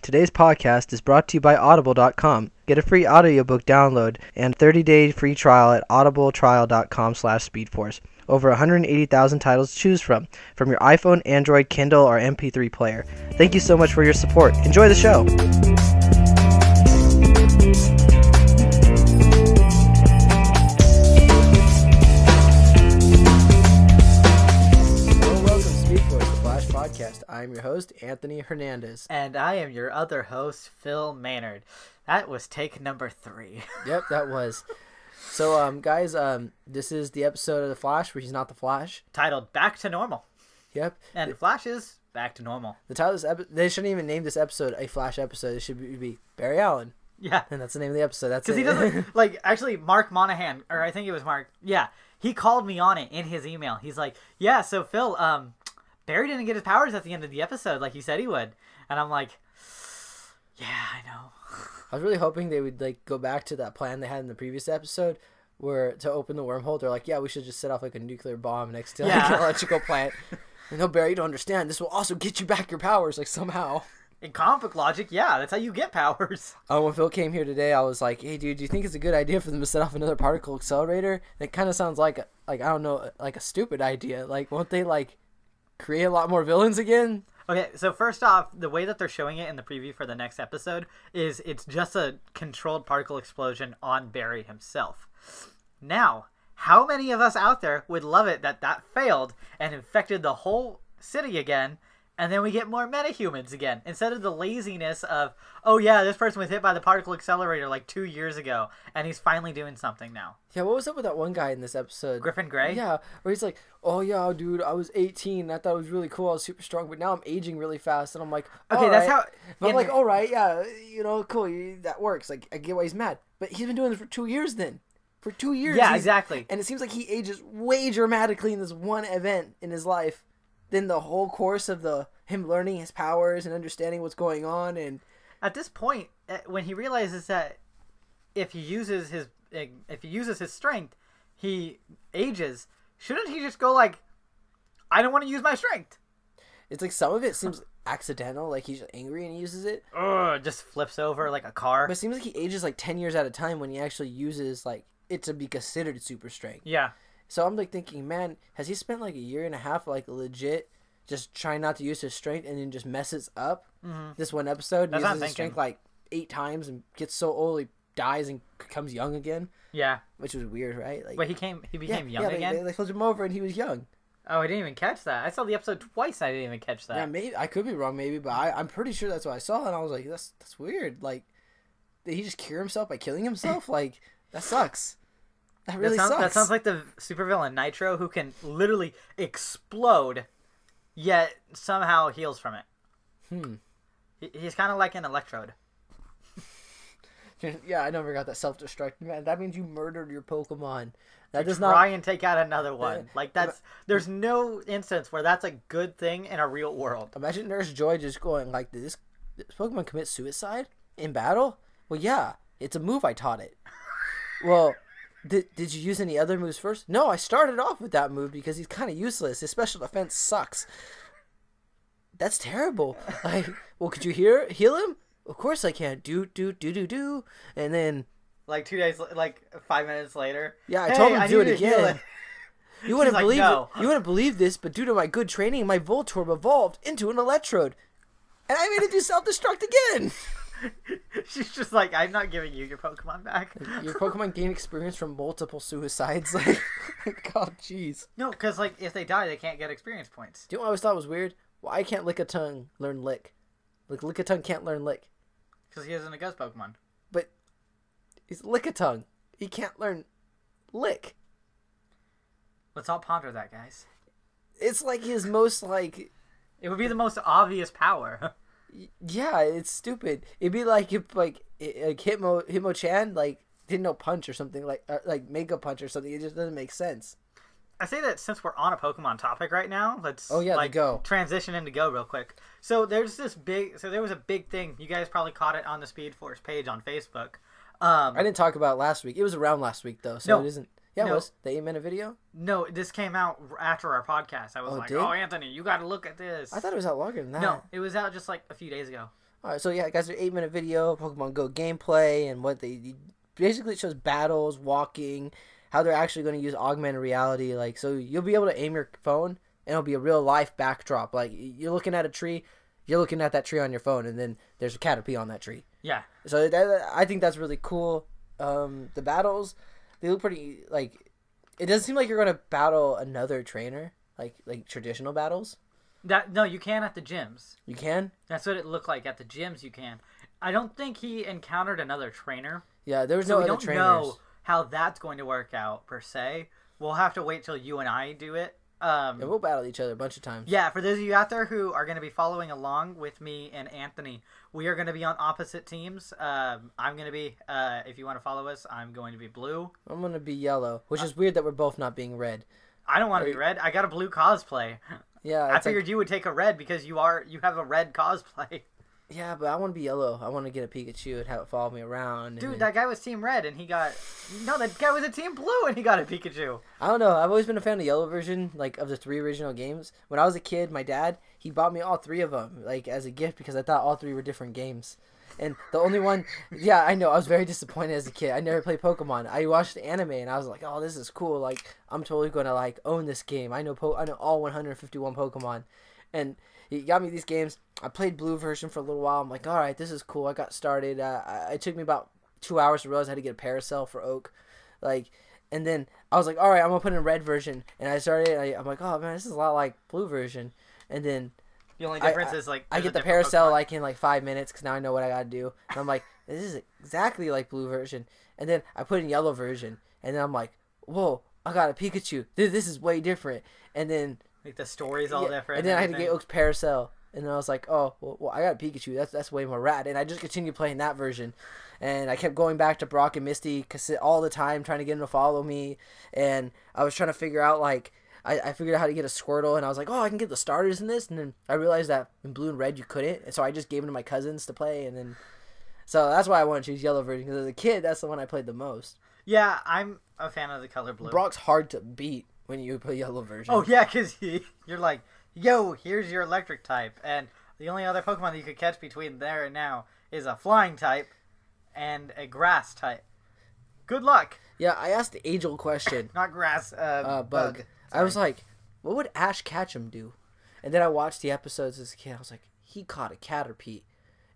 Today's podcast is brought to you by Audible.com. Get a free audiobook download and 30-day free trial at audibletrial.com/Speedforce. Over 180,000 titles to choose from your iPhone, Android, Kindle, or MP3 player. Thank you so much for your support. Enjoy the show. Podcast. I'm your host, Anthony Hernandez. And I am your other host, Phil Maynard. That was take number 3. Yep, that was. So, guys, this is the episode of The Flash where he's not the Flash. Titled Back to Normal. Yep. And Flash is back to normal. The title of this they shouldn't even name this episode a Flash episode. It should be Barry Allen. Yeah. And that's the name of the episode. That's because he doesn't, actually, Mark Monahan, or I think it was Mark, yeah, he called me on it in his email. He's like, yeah, so Phil, Barry didn't get his powers at the end of the episode like he said he would. And I'm like, yeah, I know. I was really hoping they would go back to that plan they had in the previous episode where to open the wormhole, they're like, yeah, we should just set off a nuclear bomb next to an electrical plant. And no, Barry, you don't understand. This will also get you back your powers, somehow. In comic book logic, yeah, that's how you get powers. When Phil came here today, I was like, hey, dude, do you think it's a good idea for them to set off another particle accelerator? And it kind of sounds like I don't know, like a stupid idea. Won't they, create a lot more villains again? Okay, so first off, the way that they're showing it in the preview for the next episode is it's just a controlled particle explosion on Barry himself. Now, how many of us out there would love it that failed and infected the whole city again, and then we get more metahumans again, instead of the laziness of, oh yeah, this person was hit by the particle accelerator 2 years ago, and he's finally doing something now. Yeah, what was up with that one guy in this episode? Griffin Gray? Yeah, where he's like, oh yeah, dude, I was 18, I thought it was really cool, I was super strong, but now I'm aging really fast, and I'm like, okay, that's how... But I'm like, all right, yeah, cool, that works, I get why he's mad. But he's been doing this for 2 years then. For 2 years. Yeah, exactly. And it seems like he ages way dramatically in this one event in his life than the whole course of him learning his powers and understanding what's going on. And at this point, when he realizes that if he uses his strength, he ages, shouldn't he just go I don't want to use my strength? It's some of it seems accidental, he's angry and he uses it. Just flips over like a car. But it seems like he ages 10 years at a time when he actually uses it to be considered super strength. Yeah. So I'm thinking, man, has he spent a year and a half legit just trying not to use his strength and then just messes up this one episode? That's uses his strength 8 times and gets so old he dies and becomes young again. Yeah. Which was weird, right? Wait, he became young again? They flipped him over and he was young. Oh, I didn't even catch that. I saw the episode twice and I didn't even catch that. Yeah, maybe I could be wrong, but I'm pretty sure that's what I saw, and I was like, that's weird. Did he just cure himself by killing himself? That sucks. That really sucks. That sounds like the supervillain Nitro, who can literally explode, yet somehow heals from it. He's kind of like an electrode. Yeah, I never got that self-destruct. Man, that means you murdered your Pokemon. That does try and take out another one. There's no instance where that's a good thing in a real world. Imagine Nurse Joy just going did this Pokemon commit suicide in battle? Well, yeah, it's a move I taught it. Well, did you use any other moves first? No, I started off with that move because he's kind of useless. His special defense sucks. That's terrible. Well, could you heal him? Of course I can. Do. And then 2 days, 5 minutes later. Yeah, I told him to do it again. You wouldn't believe no. it. You wouldn't believe this, but due to my good training, my Voltorb evolved into an Electrode. And I made it do self-destruct again. She's just I'm not giving you your Pokemon back. Your Pokemon gain experience from multiple suicides. God, jeez. No, because if they die, they can't get experience points. Do you know what I always thought was weird? Why can't Lickitung learn Lick? Lickitung can't learn Lick. Because he isn't a ghost Pokemon. But he's Lickitung. He can't learn Lick. Let's all ponder that, guys. It's his most It would be the most obvious power. Yeah, it's stupid. It'd be if Hitmo-chan didn't know punch or something like Mega Punch or something. It just doesn't make sense. I say that since we're on a Pokemon topic right now, let's go transition into Go real quick. So there was a big thing. You guys probably caught it on the Speedforce page on Facebook. I didn't talk about it last week. It was around last week though, so it isn't. Yeah, it was the 8-minute video. No, this came out after our podcast. I was oh, Anthony, you got to look at this. I thought it was out longer than that. No, it was out just a few days ago. All right, so yeah, guys, an 8-minute video, Pokemon Go gameplay, and what they basically it shows battles, walking, how they're actually going to use augmented reality. Like, so you'll be able to aim your phone, and it'll be a real life backdrop. Like, you're looking at a tree, you're looking at that tree on your phone, and then there's a Caterpie on that tree. Yeah. So I think that's really cool. The battles, they look pretty like. It doesn't seem like you're going to battle another trainer, like traditional battles. No, you can at the gyms. You can? That's what it looked like at the gyms. You can. I don't think he encountered another trainer. Yeah, there was so no other trainers. We don't know how that's going to work out per se. We'll have to wait till you and I do it. And we'll battle each other a bunch of times. Yeah, for those of you out there who are going to be following along with me and Anthony, we are going to be on opposite teams. I'm going to be, if you want to follow us, I'm going to be blue. I'm going to be yellow, which is weird that we're both not being red. I don't want to be red. I got a blue cosplay. Yeah, I figured you would take a red because you have a red cosplay. Yeah, but I want to be yellow. I want to get a Pikachu and have it follow me around. Dude, that guy was Team Red and he got... No, that guy was a Team Blue and he got a Pikachu. I don't know. I've always been a fan of the yellow version, like, of the 3 original games. When I was a kid, my dad, he bought me all 3 of them, like, as a gift because I thought all 3 were different games. And the only one... Yeah, I know. I was very disappointed as a kid. I never played Pokemon. I watched the anime and I was like, oh, this is cool. Like, I'm totally going to, like, own this game. I know all 151 Pokemon. And... he got me these games. I played blue version for a little while. I'm like, all right, this is cool. I got started. It took me about 2 hours to realize I had to get a Paracel for Oak. Like, and then I was like, all right, I'm going to put in red version. And I started, I'm like, oh, man, this is a lot like blue version. And then... the only difference is, like... I get the Paracel, like, in, like, 5 minutes because now I know what I got to do. And I'm like, this is exactly like blue version. And then I put in yellow version. And then I'm like, whoa, I got a Pikachu. This is way different. And then... like, the story's all different. And then I had to get Oak's Paracel. And then I was like, oh, well, I got a Pikachu. That's way more rad. And I just continued playing that version. And I kept going back to Brock and Misty all the time, trying to get him to follow me. And I was trying to figure out, like, I figured out how to get a Squirtle. And I was like, oh, I can get the starters in this. And then I realized that in Blue and Red you couldn't. And so I just gave them to my cousins to play. And then, so that's why I wanted to choose yellow version. Because as a kid, that's the one I played the most. Yeah, I'm a fan of the color blue. Brock's hard to beat when you play yellow version. Oh, yeah, because you're like... yo, here's your electric type. And the only other Pokemon that you could catch between there and now is a flying type and a grass type. Good luck. Yeah, I asked the age-old question. Not grass, bug. I was like, what would Ash Ketchum do? And then I watched the episodes as a kid. I was like, he caught a Caterpie.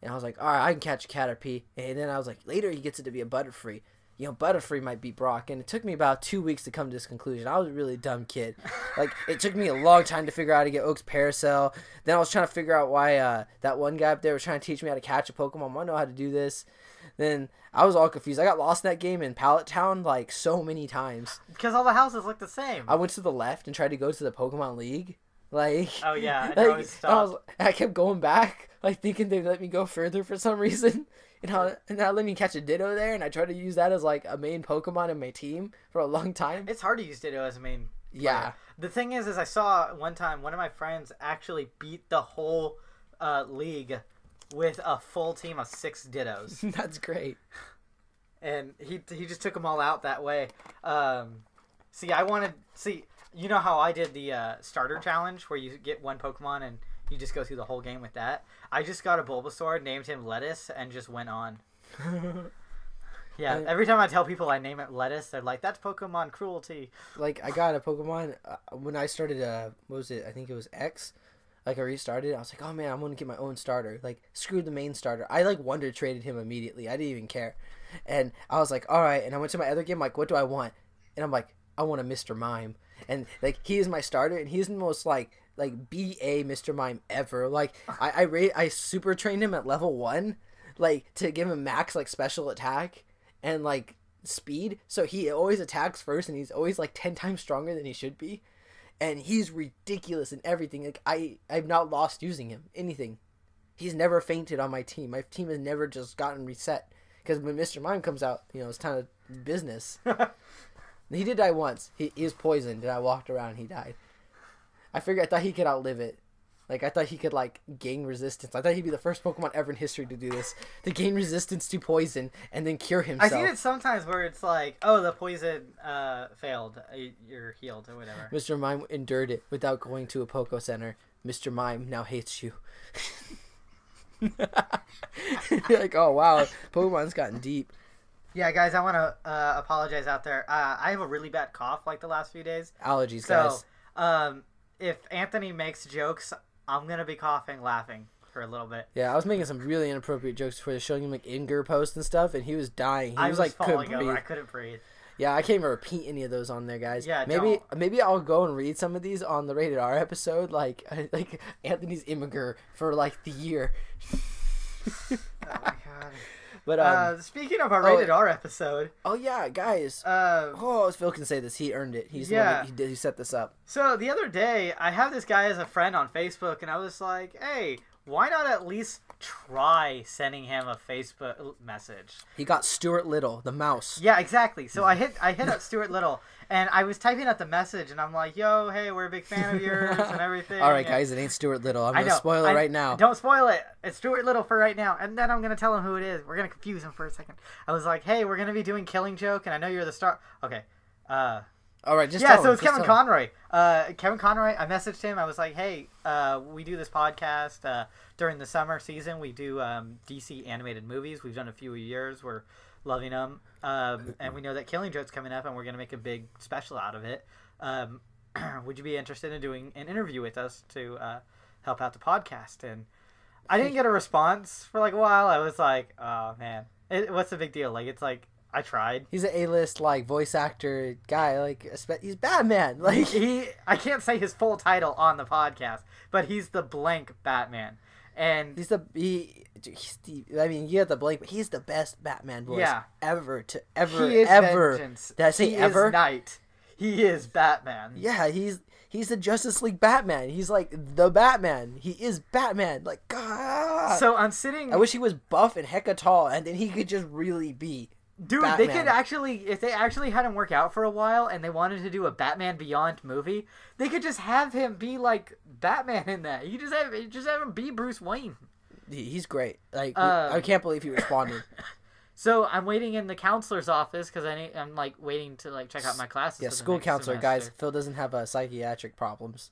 And I was like, all right, I can catch a Caterpie. And then I was like, later he gets it to be a Butterfree. You know, Butterfree might beat Brock. And it took me about 2 weeks to come to this conclusion. I was a really dumb kid. Like, it took me a long time to figure out how to get Oak's Paracel. Then I was trying to figure out why that one guy up there was trying to teach me how to catch a Pokemon. I want to know how to do this. Then I was all confused. I got lost in that game in Pallet Town, like, so many times. Because all the houses look the same. I went to the left and tried to go to the Pokemon League. Like... oh, yeah. Like, I kept going back, like, thinking they'd let me go further for some reason. And that let me catch a Ditto there, and I tried to use that as, like, a main Pokemon in my team for a long time. It's hard to use Ditto as a main player. Yeah. The thing is I saw one time one of my friends actually beat the whole league with a full team of 6 Dittos. That's great. And he just took them all out that way. You know how I did the starter challenge where you get one Pokemon and you just go through the whole game with that? I just got a Bulbasaur, named him Lettuce, and just went on. Yeah, every time I tell people I name it Lettuce, they're like, that's Pokemon cruelty. Like, I got a Pokemon, when I started, what was it? I think it was X. Like, I restarted, I was like, oh man, I'm going to get my own starter. Like, screw the main starter. I, like, Wonder Traded him immediately. I didn't even care. And I was like, alright. And I went to my other game, like, what do I want? And I'm like, I want a Mr. Mime. And, like, he is my starter, and he's the most, like BA Mr. Mime ever. Like, I super trained him at level 1, like, to give him max, like, special attack and, like, speed. So he always attacks first, and he's always, like, 10 times stronger than he should be. And he's ridiculous in everything. Like, I've not lost using him. Anything. He's never fainted on my team. My team has never just gotten reset. Because when Mr. Mime comes out, you know, it's kind of business. He did die once. He was poisoned, and I walked around and he died. I thought he could outlive it. Like, I thought he could, like, gain resistance. I thought he'd be the first Pokemon ever in history to do this. To gain resistance to poison and then cure himself. I've seen it sometimes where it's like, oh, the poison failed. You're healed or whatever. Mr. Mime endured it without going to a Poke Center. Mr. Mime now hates you. You're like, oh wow, Pokemon's gotten deep. Yeah, guys, I want to apologize out there. I have a really bad cough like the last few days. Allergies, So, guys. if Anthony makes jokes, I'm going to be coughing, laughing for a little bit. Yeah, I was making some really inappropriate jokes before showing him like Inger posts and stuff, and he was dying. He I was was like falling couldn't over. breathe. I couldn't breathe. Yeah, I can't even repeat any of those on there, guys. Yeah, maybe I'll go and read some of these on the Rated R episode, like Anthony's Immiger for like the year. Oh my god. But speaking of our Rated R episode. Oh yeah, guys. Phil can say this. He earned it. He's the one he set this up. So the other day, I have this guy as a friend on Facebook, and I was like, hey, why not at least try sending him a Facebook message? He got Stuart Little, the mouse. Yeah, exactly. So I hit up Stuart Little, and I was typing out the message, and I'm like, yo, hey, we're a big fan of yours and everything. All right, guys, it ain't Stuart Little. I'm going to spoil it right now. Don't spoil it. It's Stuart Little for right now, and then I'm going to tell him who it is. We're going to confuse him for a second. I was like, hey, we're going to be doing Killing Joke, and I know you're the star. Okay. All right, just yeah, tell so him, it's Kevin Conroy. Kevin Conroy, I messaged him. I was like, hey, we do this podcast during the summer season. We do DC animated movies. We've done a few years. We're loving them. And we know that Killing Joke's coming up, and we're going to make a big special out of it. Would you be interested in doing an interview with us to help out the podcast? And I didn't get a response for like a while. I was like, oh, man. What's the big deal? Like, it's like, I tried. He's an A-list like voice actor guy. Like he's Batman. Like I can't say his full title on the podcast, but he's the blank Batman, and I mean, you have the blank, but he's the best Batman voice ever. He is ever. Vengeance. Did I say he ever? Is Night. He is Batman. Yeah, he's the Justice League Batman. He's like the Batman. He is Batman. Like God. So I'm sitting. I wish he was buff and hecka tall, and then he could just really be. Dude, Batman. They could actually, if they actually had him work out for a while and they wanted to do a Batman Beyond movie, they could just have him be like Batman in that. You just have him be Bruce Wayne. He's great. Like I can't believe he responded. So I'm waiting in the counselor's office because I'm like waiting to like check out my classes. Yeah, school counselor, guys. Phil doesn't have psychiatric problems.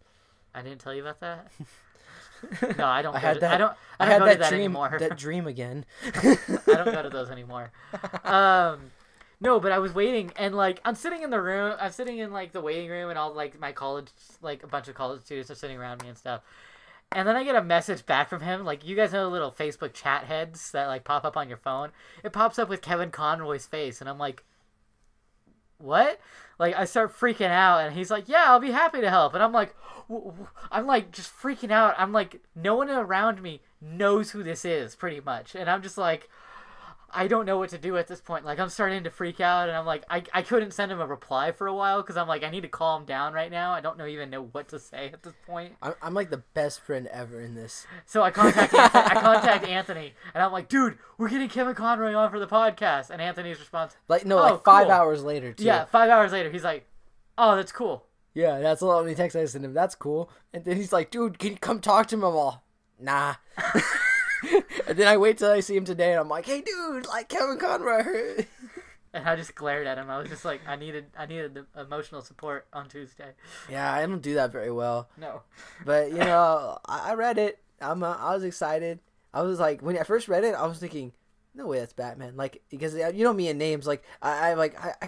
I didn't tell you about that. No, I don't. I had that dream anymore. That dream again. I don't go to those anymore. No, but I was waiting, and like I'm sitting in the room. I'm sitting in like the waiting room, and all like my college, like a bunch of college students are sitting around me and stuff. And then I get a message back from him. Like, you guys know the little Facebook chat heads that like pop up on your phone. It pops up with Kevin Conroy's face, and I'm like, what? Like, I start freaking out, and he's like, yeah, I'll be happy to help. And I'm like just freaking out. I'm like, no one around me knows who this is, pretty much. And I'm just like, I don't know what to do at this point. Like, I'm starting to freak out, and I'm like, I couldn't send him a reply for a while, because I'm like, I need to calm down right now. I don't even know what to say at this point. I'm like the best friend ever in this. So I contact Anthony, and I'm like, dude, we're getting Kevin Conroy on for the podcast. And Anthony's response, like 5 hours later, too. Yeah, 5 hours later, he's like, oh, that's cool. Yeah, that's a lot when he texts I sent him. That's cool. And then he's like, dude, can you come talk to him? I'm all, nah. And then I wait till I see him today, and I'm like, hey, dude, like Kevin Conroy. And I just glared at him. I was just like, I needed the emotional support on Tuesday. Yeah, I don't do that very well. No. But, you know, I read it. I was excited. I was like, when I first read it, I was thinking, no way that's Batman. Like, because you know me and names, like, I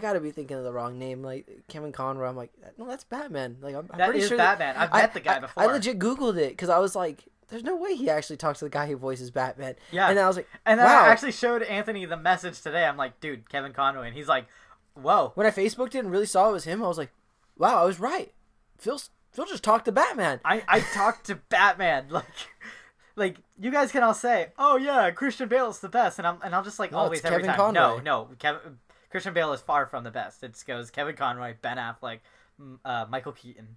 gotta be thinking of the wrong name. Like, Kevin Conroy, I'm like, no, that's Batman. Like, I'm pretty sure Batman. I've met the guy before. I legit Googled it, because I was like, there's no way he actually talks to the guy who voices Batman. Yeah. And then I was like, and then wow. I actually showed Anthony the message today. I'm like, dude, Kevin Conroy. And he's like, whoa. When I Facebooked it and really saw it was him, I was like, wow, I was right. Phil just talked to Batman. I talked to Batman. Like you guys can all say, oh yeah, Christian Bale's the best. And I'm just like, always every Kevin time. Conroy. No, Christian Bale is far from the best. It goes Kevin Conroy, Ben Affleck, Michael Keaton,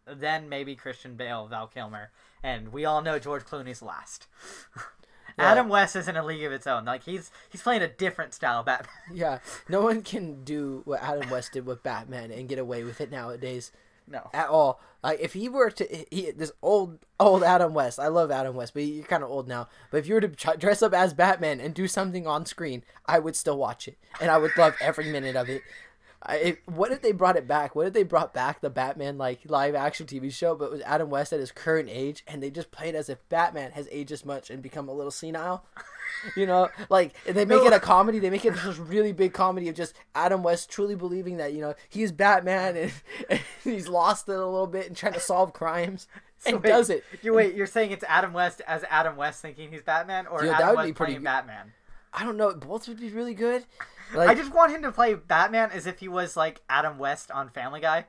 then maybe Christian Bale, Val Kilmer, and we all know George Clooney's last. Yeah. Adam West is in a league of its own. Like he's playing a different style of Batman. Yeah, no one can do what Adam West did with Batman and get away with it nowadays. No, at all. Like if he were to, this old Adam West. I love Adam West, but you're kind of old now. But if you were to dress up as Batman and do something on screen, I would still watch it, and I would love every minute of it. What if they brought it back? What if they brought back the Batman like live action TV show, but it was Adam West at his current age, and they just played as if Batman has aged as much and become a little senile? You know, like they make it a comedy. They make it just really big comedy of just Adam West truly believing that he's Batman and he's lost it a little bit and trying to solve crimes and does it. You're saying it's Adam West as Adam West thinking he's Batman, or Adam West playing Batman? I don't know. Both would be really good. Like, I just want him to play Batman as if he was like Adam West on Family Guy,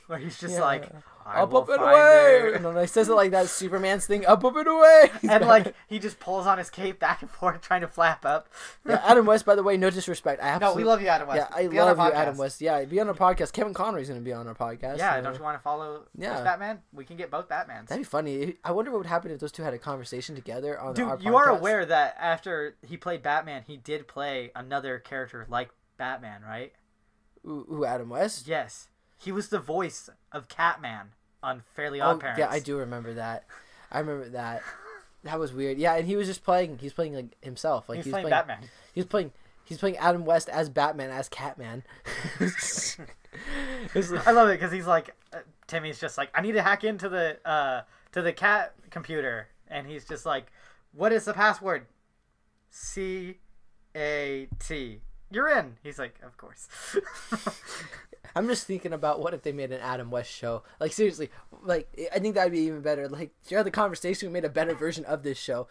where he's just like, up and away, and then he says it like that Superman's thing, up and away, and like he just pulls on his cape back and forth trying to flap up. Yeah, Adam West, by the way, no disrespect. No, we love you, Adam West. Yeah, I love you, Adam West. Yeah, be on our podcast. Kevin Conroy's going to be on our podcast. Yeah, don't you want to follow this Batman? We can get both Batmans. That'd be funny. I wonder what would happen if those two had a conversation together on our podcast. Dude, you are aware that after he played Batman, he did play another character like Batman, right? Ooh, Adam West? Yes. He was the voice of Catman on Fairly Odd Parents. Yeah, I do remember that. I remember that. That was weird. Yeah, and he's playing like himself. Like he's playing Batman. He's playing Adam West as Batman as Catman. I love it because he's like, Timmy's just like, I need to hack into the cat computer, and he's just like, what is the password? CAT. You're in. He's like, of course. I'm just thinking about what if they made an Adam West show. Like, seriously, like, I think that'd be even better. Like, throughout the conversation, we made a better version of this show.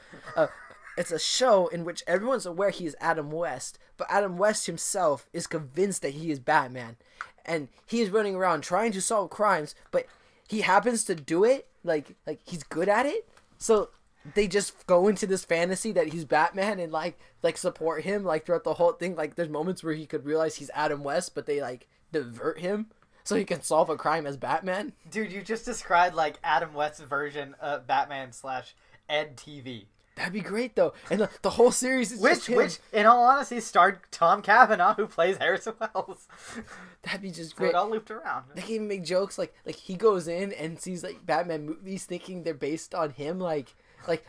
It's a show in which everyone's aware he is Adam West, but Adam West himself is convinced that he is Batman. And he is running around trying to solve crimes, but he happens to do it. Like he's good at it. So they just go into this fantasy that he's Batman and like support him like throughout the whole thing. Like, there's moments where he could realize he's Adam West, but they like divert him so he can solve a crime as Batman. Dude, you just described like Adam West's version of Batman / Ed TV. That'd be great though, and the whole series is which in all honesty starred Tom Cavanaugh, who plays Harrison Wells. That'd be just so great. It all looped around. They can even make jokes like he goes in and sees like Batman movies thinking they're based on him, like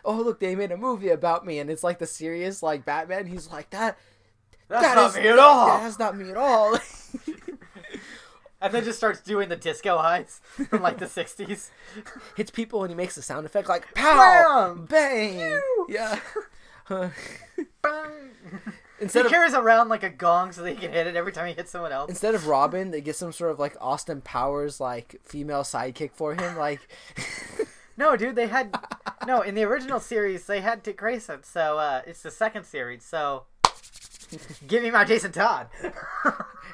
oh look, they made a movie about me, and it's like the serious like Batman. He's like that's not me at all. That's not me at all. And then just starts doing the disco eyes from like the 60s. Hits people and he makes a sound effect like pow, bam, bang. Pew. Yeah. He carries around like a gong so they can hit it every time he hits someone else. Instead of Robin, they get some sort of like Austin Powers like female sidekick for him. Like, no, dude, in the original series they had Dick Grayson, so it's the second series. So give me my Jason Todd.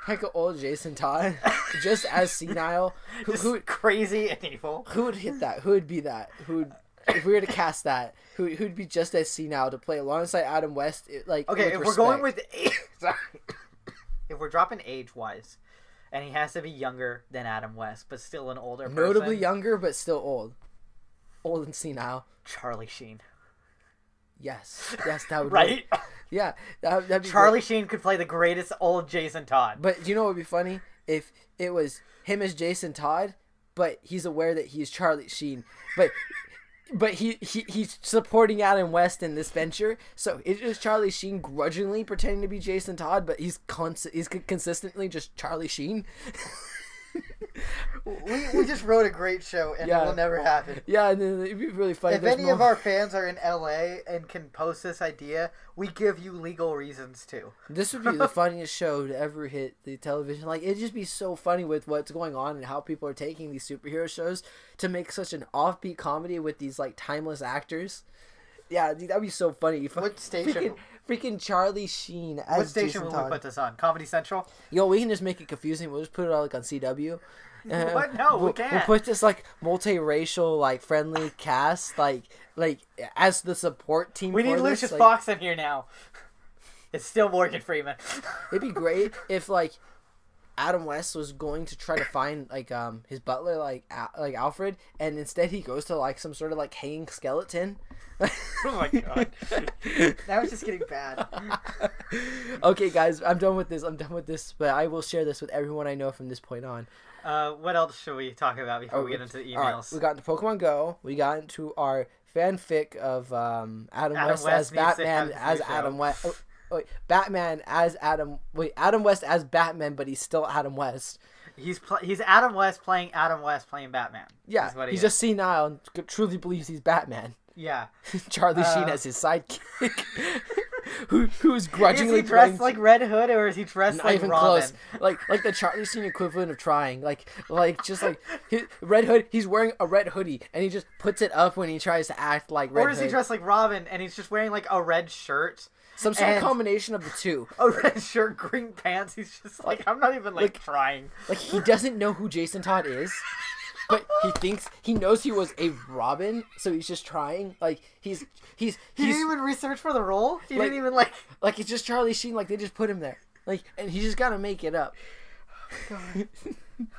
Heck, old Jason Todd, just as senile, who crazy and evil. Who would hit that? Who would be that? If we were to cast that, who'd be just as senile to play alongside Adam West? Okay, if we're going with if we're dropping age wise, and he has to be younger than Adam West, but still an older person. Notably younger, but still old and senile. Charlie Sheen. Yes, that would right. Yeah, that'd be Charlie great. Sheen could play the greatest old Jason Todd. But you know what would be funny? If it was him as Jason Todd, but he's aware that he's Charlie Sheen. But he's supporting Adam West in this venture. So it is Charlie Sheen grudgingly pretending to be Jason Todd, but he's consistently just Charlie Sheen. We just wrote a great show, and it will never happen. Yeah, and it'd be really funny. If any of our fans are in LA and can post this idea, we give you legal reasons too. This would be the funniest show to ever hit the television. Like, it'd just be so funny with what's going on and how people are taking these superhero shows to make such an offbeat comedy with these like timeless actors. Yeah, dude, that'd be so funny. What station? Freaking Charlie Sheen as What station Jason will Todd. we put this on? Comedy Central? Yo, we can just make it confusing. We'll just put it all like on CW. What? No, we can't. We'll put this like multiracial, like friendly cast, like as the support team. We need Lucius Fox in here now. It's still Morgan Freeman. It'd be great if like Adam West was going to try to find like his butler like Alfred, and instead he goes to like some sort of like hanging skeleton. Oh my god. That was just getting bad. Okay, guys, I'm done with this, but I will share this with everyone I know from this point on. What else should we talk about before we get into the emails? Right, we got into Pokemon Go. We got into our fanfic of Adam West as Batman as Adam West. Batman as Adam. Wait, Adam West as Batman, but he's still Adam West. He's Adam West playing Batman. Yeah, he's just senile and truly believes he's Batman. Yeah. Charlie Sheen as his sidekick. who's grudgingly is he dressed like Red Hood or is he dressed like even Robin? Close. Like the Charlie Sheen equivalent of trying. Like Red Hood. He's wearing a red hoodie and he just puts it up when he tries to act like Red Hood. Or is he dressed like Robin and he's just wearing like a red shirt? Some sort of combination of the two. A red shirt, green pants. He's just like I'm not even like trying. Like he doesn't know who Jason Todd is. But he knows he was a Robin, so he's just trying. Like he didn't even research for the role. He didn't even like it's just Charlie Sheen. Like they just put him there. Like and he just gotta make it up. God.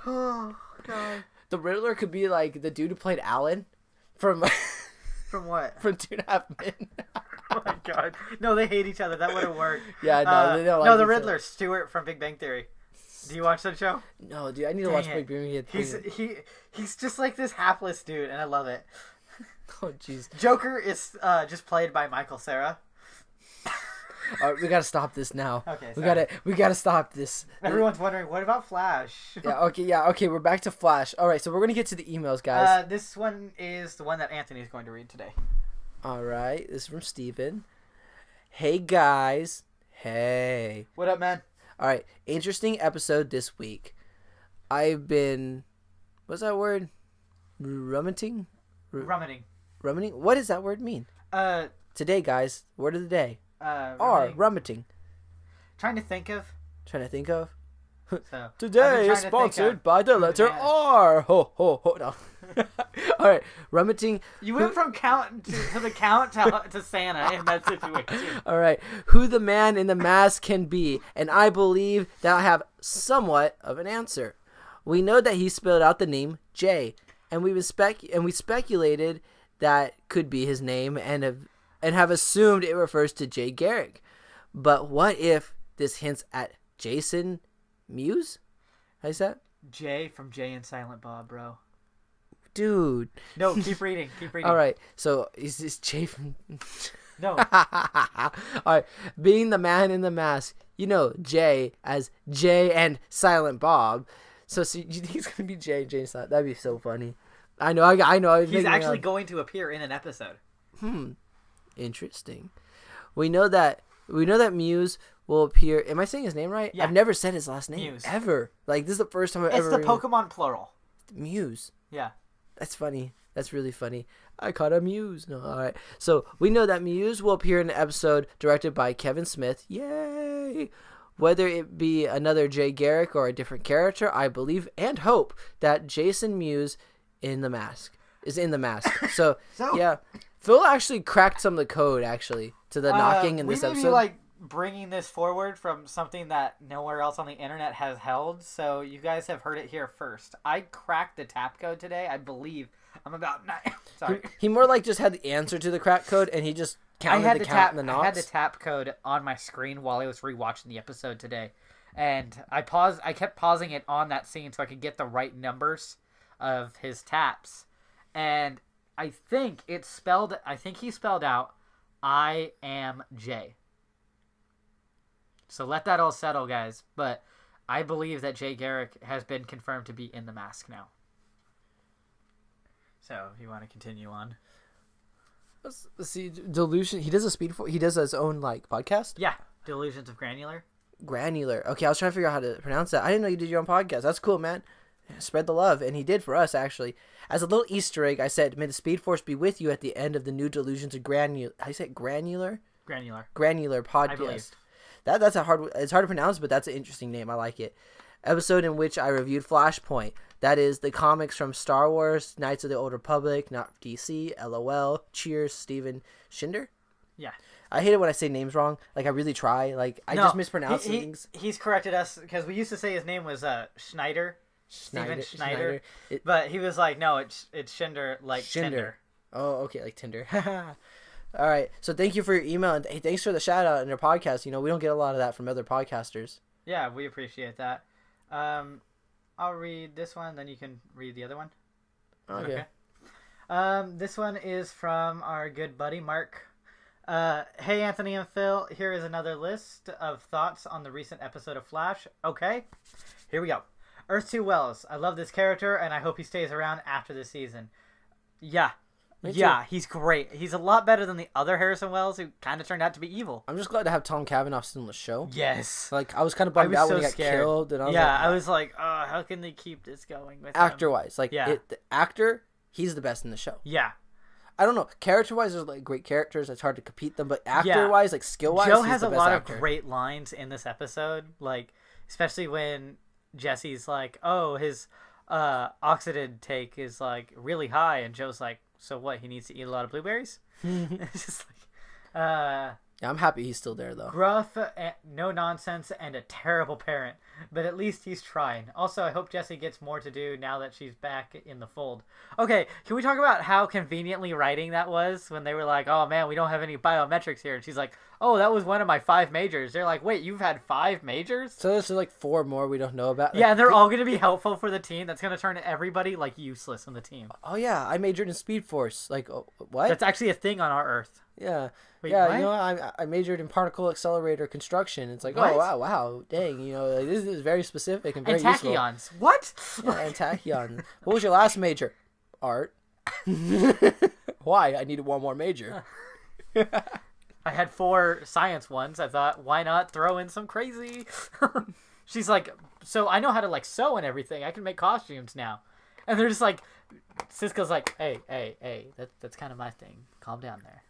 Oh God. The Riddler could be like the dude who played Alan from what? From 2.5 Men. Oh my God. No, they hate each other. That wouldn't work. Yeah, no, they don't like no, the each Riddler, other. Stuart from Big Bang Theory. Do you watch that show? No, dude, I need to watch Big Bang Theory. He's just like this hapless dude, and I love it. Oh, jeez. Joker is just played by Michael Cera. All right, we gotta stop this now. Okay, we gotta stop this. Everyone's wondering, what about Flash? Okay, we're back to Flash. All right, so we're gonna get to the emails, guys. This one is the one that Anthony's going to read today. All right, this is from Steven. Hey guys. Hey. What up, man? All right, interesting episode this week. I've been, what's that word? Rummating? Rummating? What does that word mean? Today, guys, word of the day. Rummating. Trying to think of. So, today is sponsored by the letter R. Ho, ho, ho. No. All right, rummating. You went from count to the count to Santa in that situation. All right, who the man in the mask can be, and I believe that I have somewhat of an answer. We know that he spelled out the name Jay, and we speculated that could be his name, and have assumed it refers to Jay Garrick. But what if this hints at Jason Mewes? How's that? Jay from Jay and Silent Bob, bro. Dude. No, keep reading. All right. So is this Jay from? No. All right. Being the man in the mask, you know Jay as Jay and Silent Bob. So you think he's gonna be Jay and Silent? That'd be so funny. I know. He's actually going to appear in an episode. Interesting. We know that Mewes will appear. Am I saying his name right? Yeah. I've never said his last name Mewes. ever. Like this is the first time I've ever. It's the Pokemon plural. Mewes. Yeah. That's funny. That's really funny. I caught a Mewes. No, all right. So we know that Mewes will appear in an episode directed by Kevin Smith. Yay! Whether it be another Jay Garrick or a different character, I believe and hope that Jason Mewes is in the mask. So yeah, Phil actually cracked some of the code to the knocking in this episode. We may be like bringing this forward from something that nowhere else on the internet has held, so you guys have heard it here first. I cracked the tap code today. I believe I'm about 9. Sorry. He more like just had the answer to the crack code, and he just counted the count and the knocks. I had the tap code on my screen while I was rewatching the episode today, and I kept pausing it on that scene so I could get the right numbers of his taps, and I think he spelled out I am Jay. So let that all settle, guys. But I believe that Jay Garrick has been confirmed to be in the mask now. So if you want to continue on. Let's see, Delusion. He does a Speedforce. He does his own podcast. Yeah, Delusions of Granular. Okay, I was trying to figure out how to pronounce that. I didn't know you did your own podcast. That's cool, man. Spread the love, and he did for us actually. As a little Easter egg, I said, "May the Speedforce be with you" at the end of the new Delusions of Granular. How you say it? Granular podcast. That's it's hard to pronounce, but that's an interesting name. I like it. Episode in which I reviewed Flashpoint. That is the comics from Star Wars, Knights of the Old Republic, not DC, LOL, Cheers, Steven Shinder. Yeah. I hate it when I say names wrong. Like, I really try. Like, I just mispronounce things. He's corrected us, because we used to say his name was Schneider. Steven Schneider. But he was like, no, it's Shinder, like Tinder. Oh, okay, like Tinder. All right. So thank you for your email, and hey, thanks for the shout out in your podcast. You know, we don't get a lot of that from other podcasters. Yeah, we appreciate that. I'll read this one, then you can read the other one. Okay. This one is from our good buddy Mark. Hey, Anthony and Phil. Here is another list of thoughts on the recent episode of Flash. Okay, here we go. Earth 2 Wells. I love this character, and I hope he stays around after this season. Yeah. Yeah, he's great. He's a lot better than the other Harrison Wells, who kind of turned out to be evil. I'm just glad to have Tom Cavanaugh still on the show. Yes. Like, I was kind of bummed out when he got killed. And I was like, oh, how can they keep this going with actor-wise. Like, yeah. The actor, he's the best in the show. Yeah. I don't know. Character-wise, there's like great characters. It's hard to compete them. But actor-wise, like skill-wise, Joe he's has the a best lot actor. of great lines in this episode. Like, especially when Jesse's like, oh, his oxidant take is like really high. And Joe's like, so what? He needs to eat a lot of blueberries? It's just like, yeah, I'm happy he's still there, though. Gruff, no nonsense, and a terrible parent. But at least he's trying. Also, I hope Jessie gets more to do now that she's back in the fold. Okay, can we talk about how conveniently writing that was when they were like, oh man, we don't have any biometrics here. And she's like, oh, that was one of my 5 majors. They're like, wait, you've had 5 majors? So there's like 4 more we don't know about. Yeah, and they're all going to be helpful for the team. That's going to turn everybody like useless in the team. Oh yeah, I majored in Speedforce. Like, what? That's actually a thing on our Earth. Yeah. Wait, yeah, what? you know, I majored in particle accelerator construction. It's like, What? oh wow, dang, you know, like, this is very specific and very And useful. tachyons. What? Yeah, and tachyon. What was your last major? Art. Why? I needed one more major. I had 4 science ones. I thought, why not throw in some crazy? She's like, so I know how to like sew and everything. I can make costumes now. And they're just like, Cisco's like, hey, that's kind of my thing. Calm down there.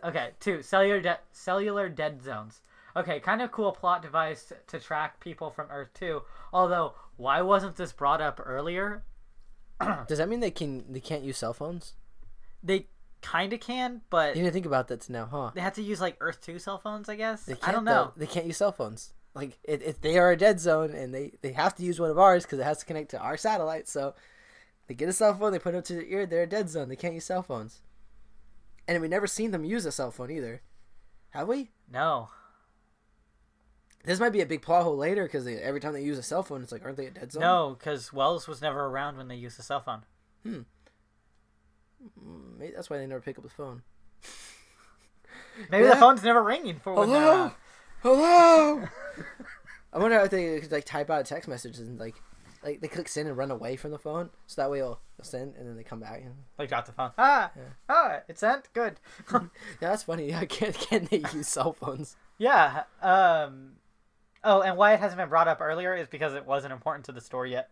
Okay, 2, cellular dead zones. Okay, kind of cool plot device to track people from Earth 2. Although, why wasn't this brought up earlier? Does that mean they can't use cell phones? They kind of can, but You didn't think about that now, huh? they have to use like Earth 2 cell phones, I guess. They I can't, don't know. They can't use cell phones. Like, they are a dead zone, and they have to use one of ours because it has to connect to our satellite. So they get a cell phone, they put it up to their ear, they're a dead zone. They can't use cell phones. And we've never seen them use a cell phone either. Have we? No. This might be a big plot hole later because every time they use a cell phone, it's like, aren't they a dead zone? No, because Wells was never around when they used a cell phone. Maybe that's why they never pick up the phone. Maybe the phone's never ringing for when they're Hello? Hello? I wonder how they could like type out text messages and like they click send and run away from the phone, so that way it'll send and then they come back. And... They got the phone. It sent? Good. Yeah, that's funny. Yeah, can they use cell phones? Yeah. Oh, and why it hasn't been brought up earlier is because it wasn't important to the story yet.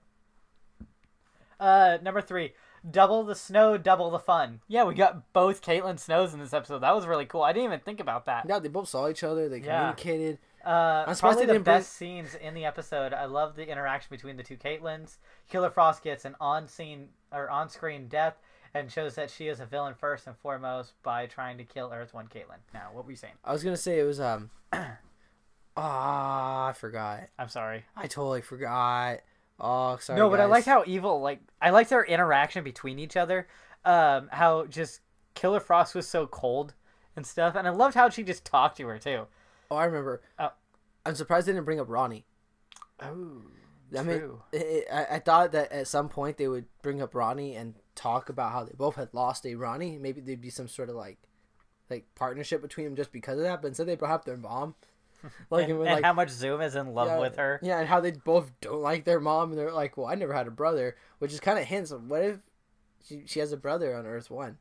Number 3. Double the snow, double the fun. Yeah, we got both Caitlin Snows in this episode. That was really cool. I didn't even think about that. Yeah, they both saw each other. They communicated. Probably the best scenes in the episode. I love the interaction between the 2 Caitlins. Killer Frost gets an on-screen death and shows that she is a villain first and foremost by trying to kill Earth 1 Caitlin. Now, what were you saying? I was gonna say it was I forgot. I'm sorry. I totally forgot. Oh, sorry. No, but guys. I liked how evil. Like I liked their interaction between each other. How just Killer Frost was so cold and stuff, and I loved how she just talked to her too. Oh, I remember. I'm surprised they didn't bring up Ronnie. Oh, true. I thought that at some point they would bring up Ronnie and talk about how they both had lost a Ronnie. Maybe there'd be some sort of like partnership between them just because of that. But instead they brought up their mom. And how much Zoom is in love with her. Yeah, and how they both don't like their mom, and they're like, "Well, I never had a brother," which is kind of hints of what if she has a brother on Earth 1.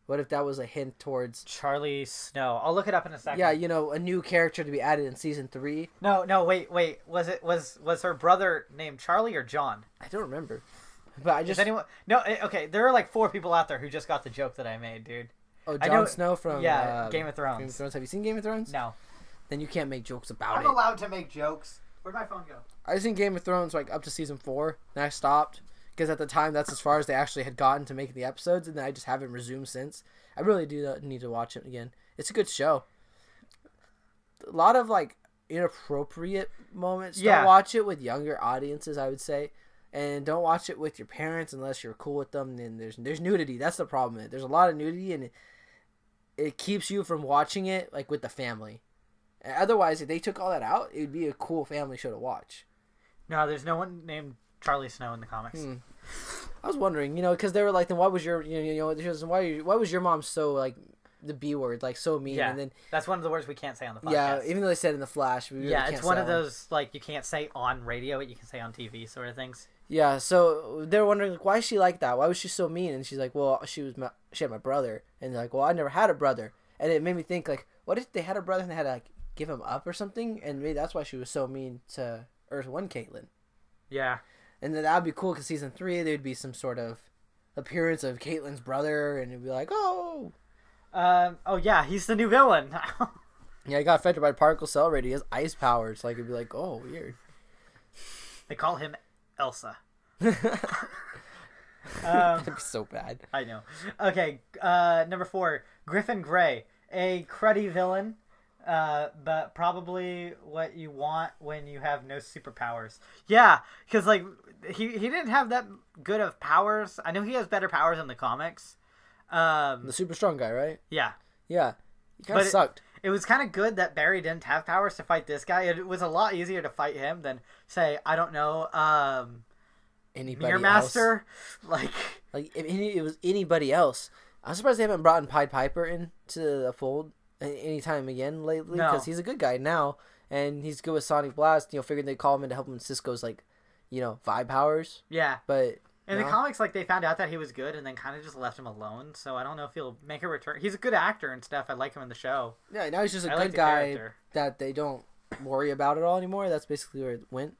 What if that was a hint towards Charlie Snow? I'll look it up in a second. Yeah, you know, a new character to be added in season 3. No, wait. Was her brother named Charlie or John? I don't remember. But I just okay. There are like 4 people out there who just got the joke that I made, dude. Oh, Jon Snow from Game of Thrones. Game of Thrones. Have you seen Game of Thrones? No. Then you can't make jokes about it. I'm allowed to make jokes. Where'd my phone go? I seen Game of Thrones like up to season 4, and I stopped because at the time that's as far as they actually had gotten to making the episodes, and then I just haven't resumed since. I really do need to watch it again. It's a good show. A lot of like inappropriate moments. Yeah. Don't watch it with younger audiences, I would say, and don't watch it with your parents unless you're cool with them. And there's nudity. That's the problem. There's a lot of nudity, and it keeps you from watching it like with the family. Otherwise, if they took all that out, it would be a cool family show to watch. No, there's no one named Charlie Snow in the comics. I was wondering, because they were like, then why was your, she was, why was your mom so like the B word, like so mean? Yeah, and then that's one of the words we can't say on the podcast. yeah, even though they said in the Flash, we really yeah, can't it's one say of that those like you can't say on radio, but you can say on TV sort of things. Yeah, so they were wondering like, why is she like that? Why was she so mean? And she's like, well, she had my brother, and they're like, well, I never had a brother, and it made me think like, what if they had a brother and they had to like give him up or something, and maybe that's why she was so mean to Earth 1 Caitlyn. Yeah, and then that would be cool because season 3 there'd be some sort of appearance of Caitlyn's brother, and it'd be like, oh yeah, he's the new villain. yeah, he got affected by particle accelerator. He has ice powers. Like it'd be like, oh, weird. They call him Elsa. That'd be so bad. I know. Okay, number 4, Griffin Grey, a cruddy villain, but probably what you want when you have no superpowers. Yeah, because like he didn't have that good of powers. I know he has better powers in the comics. The super strong guy, right? Yeah. Yeah. He kind of sucked. It was kind of good that Barry didn't have powers to fight this guy. It was a lot easier to fight him than, say, I don't know, Anybody Mirror else. Master. Like if it was anybody else. I'm surprised they haven't brought in Pied Piper into the fold anytime again lately. Because he's a good guy now. And he's good with Sonic Blast. Figured they'd call him in to help him with Cisco's, like, vibe powers. Yeah. But in the comics, like, they found out that he was good and then kind of just left him alone. So I don't know if he'll make a return. He's a good actor and stuff. I like him in the show. Yeah, now he's just a good guy that they don't worry about it all anymore. That's basically where it went.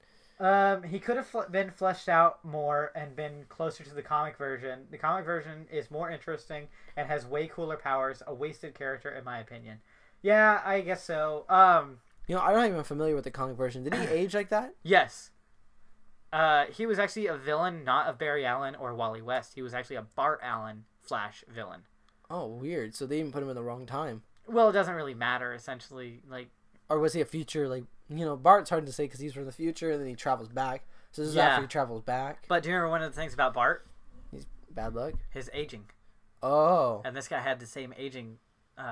He could have been fleshed out more and been closer to the comic version. The comic version is more interesting and has way cooler powers. A wasted character, in my opinion. Yeah, I guess so. I'm not even familiar with the comic version. Did he age like that? Yes. He was actually a villain, not of Barry Allen or Wally West. He was actually a Bart Allen Flash villain. Oh, weird. So they even put him in the wrong time. Well, it doesn't really matter, essentially. Like, or was he a future, like, Bart's hard to say because he's from the future and then he travels back. So this is after he travels back. But do you remember one of the things about Bart? He's bad luck. His aging. Oh. And this guy had the same aging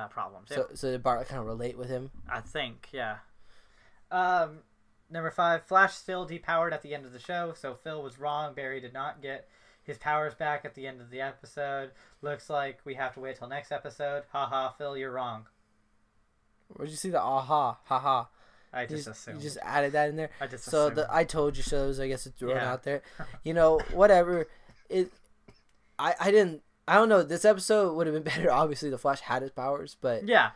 problems. So did Bart kind of relate with him? I think, yeah. Number 5, Flash still depowered at the end of the show, so Phil was wrong. Barry did not get his powers back at the end of the episode. Looks like we have to wait till next episode. Haha, Phil, you're wrong. Where'd you see the aha? Haha. I just assumed. You just added that in there? I just assumed. I told you shows, I guess it's thrown out there. Whatever. I don't know. This episode would have been better. Obviously, the Flash had his powers, but... Yeah.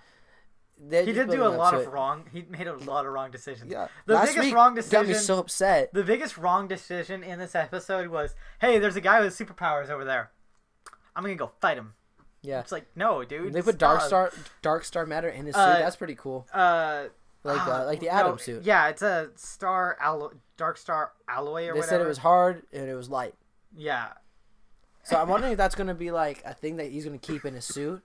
He did do a lot of wrong. He made a lot of wrong decisions. Yeah. The biggest wrong decision got me so upset. The biggest wrong decision in this episode was, hey, there's a guy with superpowers over there. I'm gonna go fight him. Yeah. It's like, no, dude. They put Dark Star Matter in his suit. That's pretty cool. Like the Atom suit. Yeah, it's a Dark Star alloy or whatever. They said it was hard and it was light. Yeah. So I'm wondering if that's gonna be like a thing that he's gonna keep in his suit.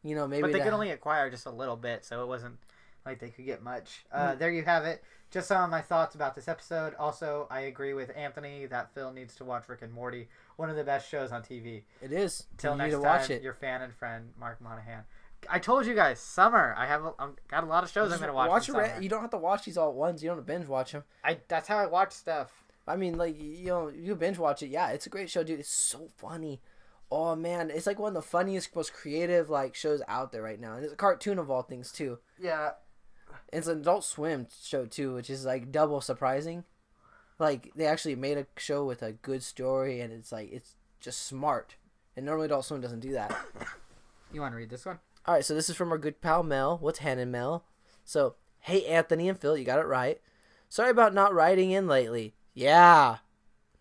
Maybe. But they could only acquire just a little bit, so it wasn't like they could get much. There you have it. Just some of my thoughts about this episode. Also, I agree with Anthony that Phil needs to watch Rick and Morty. One of the best shows on TV. It is. Till next time, watch it. Your fan and friend, Mark Monahan. I told you guys, summer. I've got a lot of shows I'm going to watch. You don't have to watch these all at once. You don't have to binge watch them. That's how I watch stuff. I mean, like, you binge watch it. Yeah, it's a great show, dude. It's so funny. Oh, man. It's like one of the funniest, most creative, like, shows out there right now. And it's a cartoon of all things, too. Yeah. It's an Adult Swim show, too, which is, like, double surprising. Like, they actually made a show with a good story, and it's, like, it's just smart. And normally Adult Swim doesn't do that. You want to read this one? All right, so this is from our good pal, Mel. What's Hannah, Mel? So, hey, Anthony and Phil, you got it right. Sorry about not writing in lately. Yeah.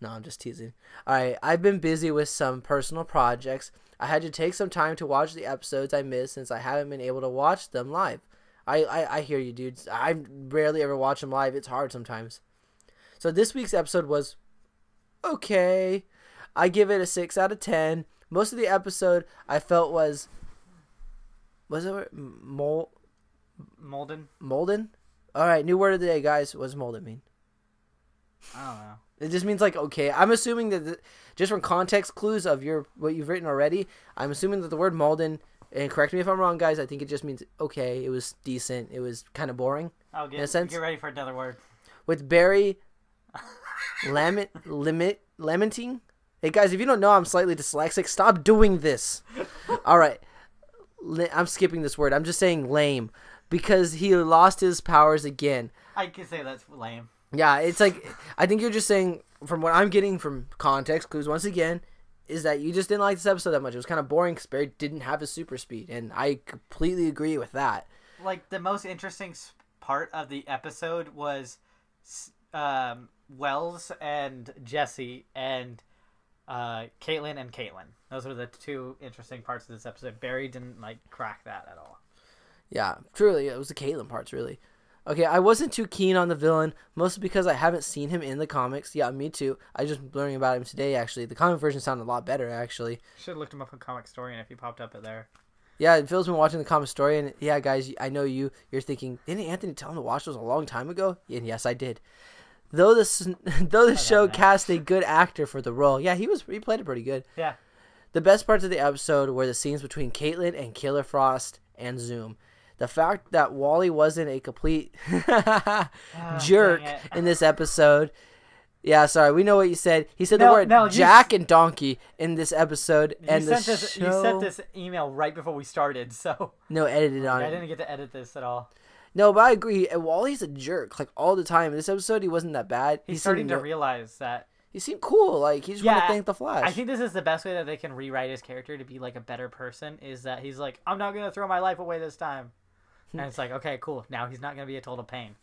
No, I'm just teasing. All right, I've been busy with some personal projects. I had to take some time to watch the episodes I missed since I haven't been able to watch them live. I hear you, dudes. I rarely ever watch them live. It's hard sometimes. So this week's episode was okay. I give it a 6 out of 10. Most of the episode I felt was it Molden? Molden? All right, new word of the day, guys. What does Molden mean? I don't know. It just means like okay. I'm assuming that just from context clues of what you've written already, I'm assuming that the word Molden, and correct me if I'm wrong, guys, I think it just means okay. It was decent. It was kind of boring. In a sense. Get ready for another word. With Barry lamenting Hey guys, if you don't know I'm slightly dyslexic, stop doing this. All right. I'm skipping this word. I'm just saying lame because he lost his powers again. I can say that's lame. Yeah, it's like I think you're just saying from what I'm getting from context clues once again is that you just didn't like this episode that much. It was kind of boring because Barry didn't have his super speed, and I completely agree with that. Like the most interesting part of the episode was Wells and Jesse and Caitlin and Caitlin. Those were the two interesting parts of this episode. Barry didn't like crack that at all. Yeah, truly, it was the Caitlin parts really. Okay, I wasn't too keen on the villain, mostly because I haven't seen him in the comics. Yeah, me too. I just learning about him today, actually. The comic version sounded a lot better, actually. Should have looked him up on Comic Story, and if he popped up there. Yeah, Phil's been watching the comic story, and yeah, guys, I know you're thinking, didn't Anthony tell him to watch those a long time ago? And yes, I did. Though the show cast a good actor for the role, yeah, he played it pretty good. Yeah. The best parts of the episode were the scenes between Caitlin and Killer Frost and Zoom. The fact that Wally wasn't a complete jerk in this episode. Yeah, sorry, we know what you said. He said the word Jack and donkey in this episode. You sent this email right before we started, so... No, edited on it. I didn't get to edit this at all. No, but I agree. Wally's a jerk, like, all the time. In this episode, he wasn't that bad. He's starting to realize that... He seemed cool. Like, he just wanted to thank the Flash. I think this is the best way that they can rewrite his character to be, like, a better person, is that he's like, I'm not going to throw my life away this time. And it's like, okay, cool. Now he's not going to be a total pain.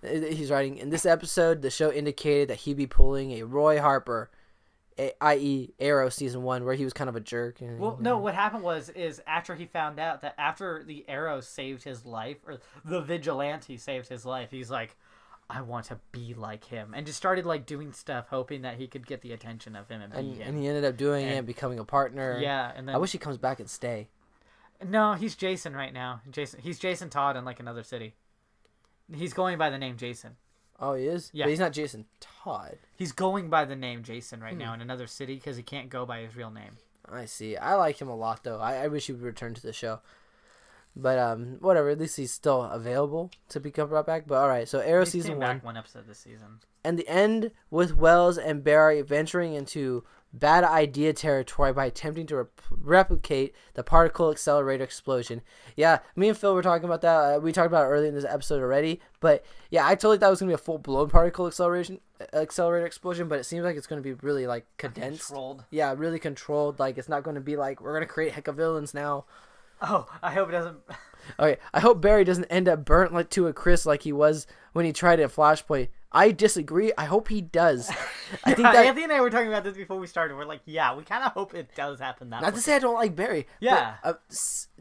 He's writing, in this episode, the show indicated that he'd be pulling a Roy Harper, i.e. Arrow Season 1, where he was kind of a jerk. Well, no, what happened is after he found out that after the Arrow saved his life, or the Vigilante saved his life, he's like, I want to be like him. And just started, like, doing stuff, hoping that he could get the attention of him and be him. And he ended up doing it, becoming a partner. Yeah. And then, I wish he comes back and stay. No, he's Jason right now. He's Jason Todd in, like, another city. He's going by the name Jason. Oh, he is? Yeah. But he's not Jason Todd. He's going by the name Jason right now in another city because he can't go by his real name. I see. I like him a lot, though. I wish he would return to the show. But, whatever. At least he's still available to become brought back. But, all right. So, Arrow Season 1. Back one episode this season. And the end with Wells and Barry venturing into bad idea territory by attempting to replicate the particle accelerator explosion. Yeah, me and Phil were talking about that. We talked about it early in this episode already. But, yeah, I totally thought it was going to be a full-blown particle accelerator explosion. But it seems like it's going to be really, like, condensed. Controlled. Yeah, really controlled. Like, it's not going to be like, we're going to create heck of villains now. Oh, I hope it doesn't... Okay, I hope Barry doesn't end up burnt like to a crisp like he was when he tried at Flashpoint. I disagree. I hope he does. I think that Anthony and I were talking about this before we started. We're like, yeah, we kind of hope it does happen that way. Not to say I don't like Barry. Yeah. But,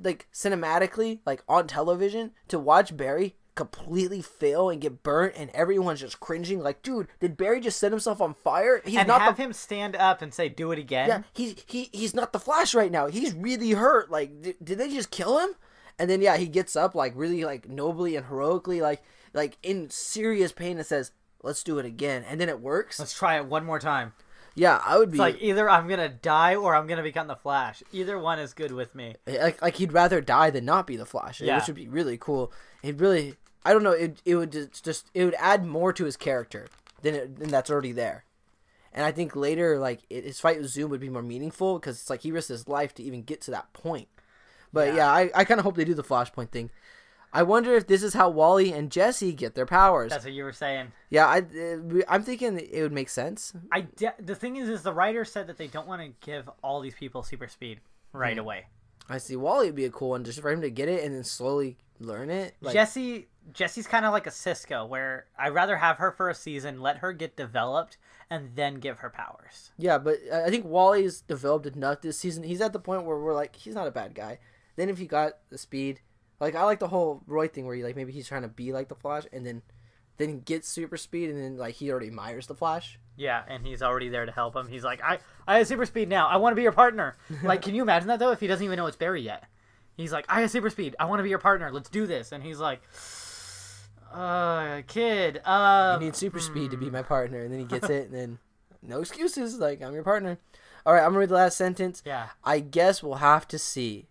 like, cinematically, like, on television, to watch Barry completely fail and get burnt and everyone's just cringing like, dude, did Barry just set himself on fire? He's not have him stand up and say, do it again. Yeah, he's not the Flash right now. He's really hurt. Like, did they just kill him? And then, yeah, he gets up, like, really, like, nobly and heroically, like in serious pain and says, let's do it again. And then it works. Let's try it one more time. Yeah, I would be... It's like, either I'm going to die or I'm going to become the Flash. Either one is good with me. Like he'd rather die than not be the Flash, which would be really cool. It really... I don't know, it would just... It would add more to his character than that's already there. And I think later, like, his fight with Zoom would be more meaningful because it's like he risked his life to even get to that point. But yeah, I kind of hope they do the Flashpoint thing. I wonder if this is how Wally and Jesse get their powers. That's what you were saying. Yeah, I'm thinking it would make sense. The thing is the writer said that they don't want to give all these people super speed right away. I see. Wally would be a cool one just for him to get it and then slowly learn it. Like, Jesse's kind of like a Cisco, where I'd rather have her for a season, let her get developed, and then give her powers. Yeah, but I think Wally's developed enough this season. He's at the point where we're like, he's not a bad guy. Then if he got the speed, like, I like the whole Roy thing where maybe he's trying to be like the Flash and then he gets super speed and then, like, he already admires the Flash. Yeah, and he's already there to help him. He's like, I have super speed now. I want to be your partner. Like, can you imagine that, though, if he doesn't even know it's Barry yet? He's like, I have super speed. I want to be your partner. Let's do this. And he's like, kid. You need super speed to be my partner. And then he gets it and then no excuses. Like, I'm your partner. All right, I'm going to read the last sentence. Yeah. I guess we'll have to see.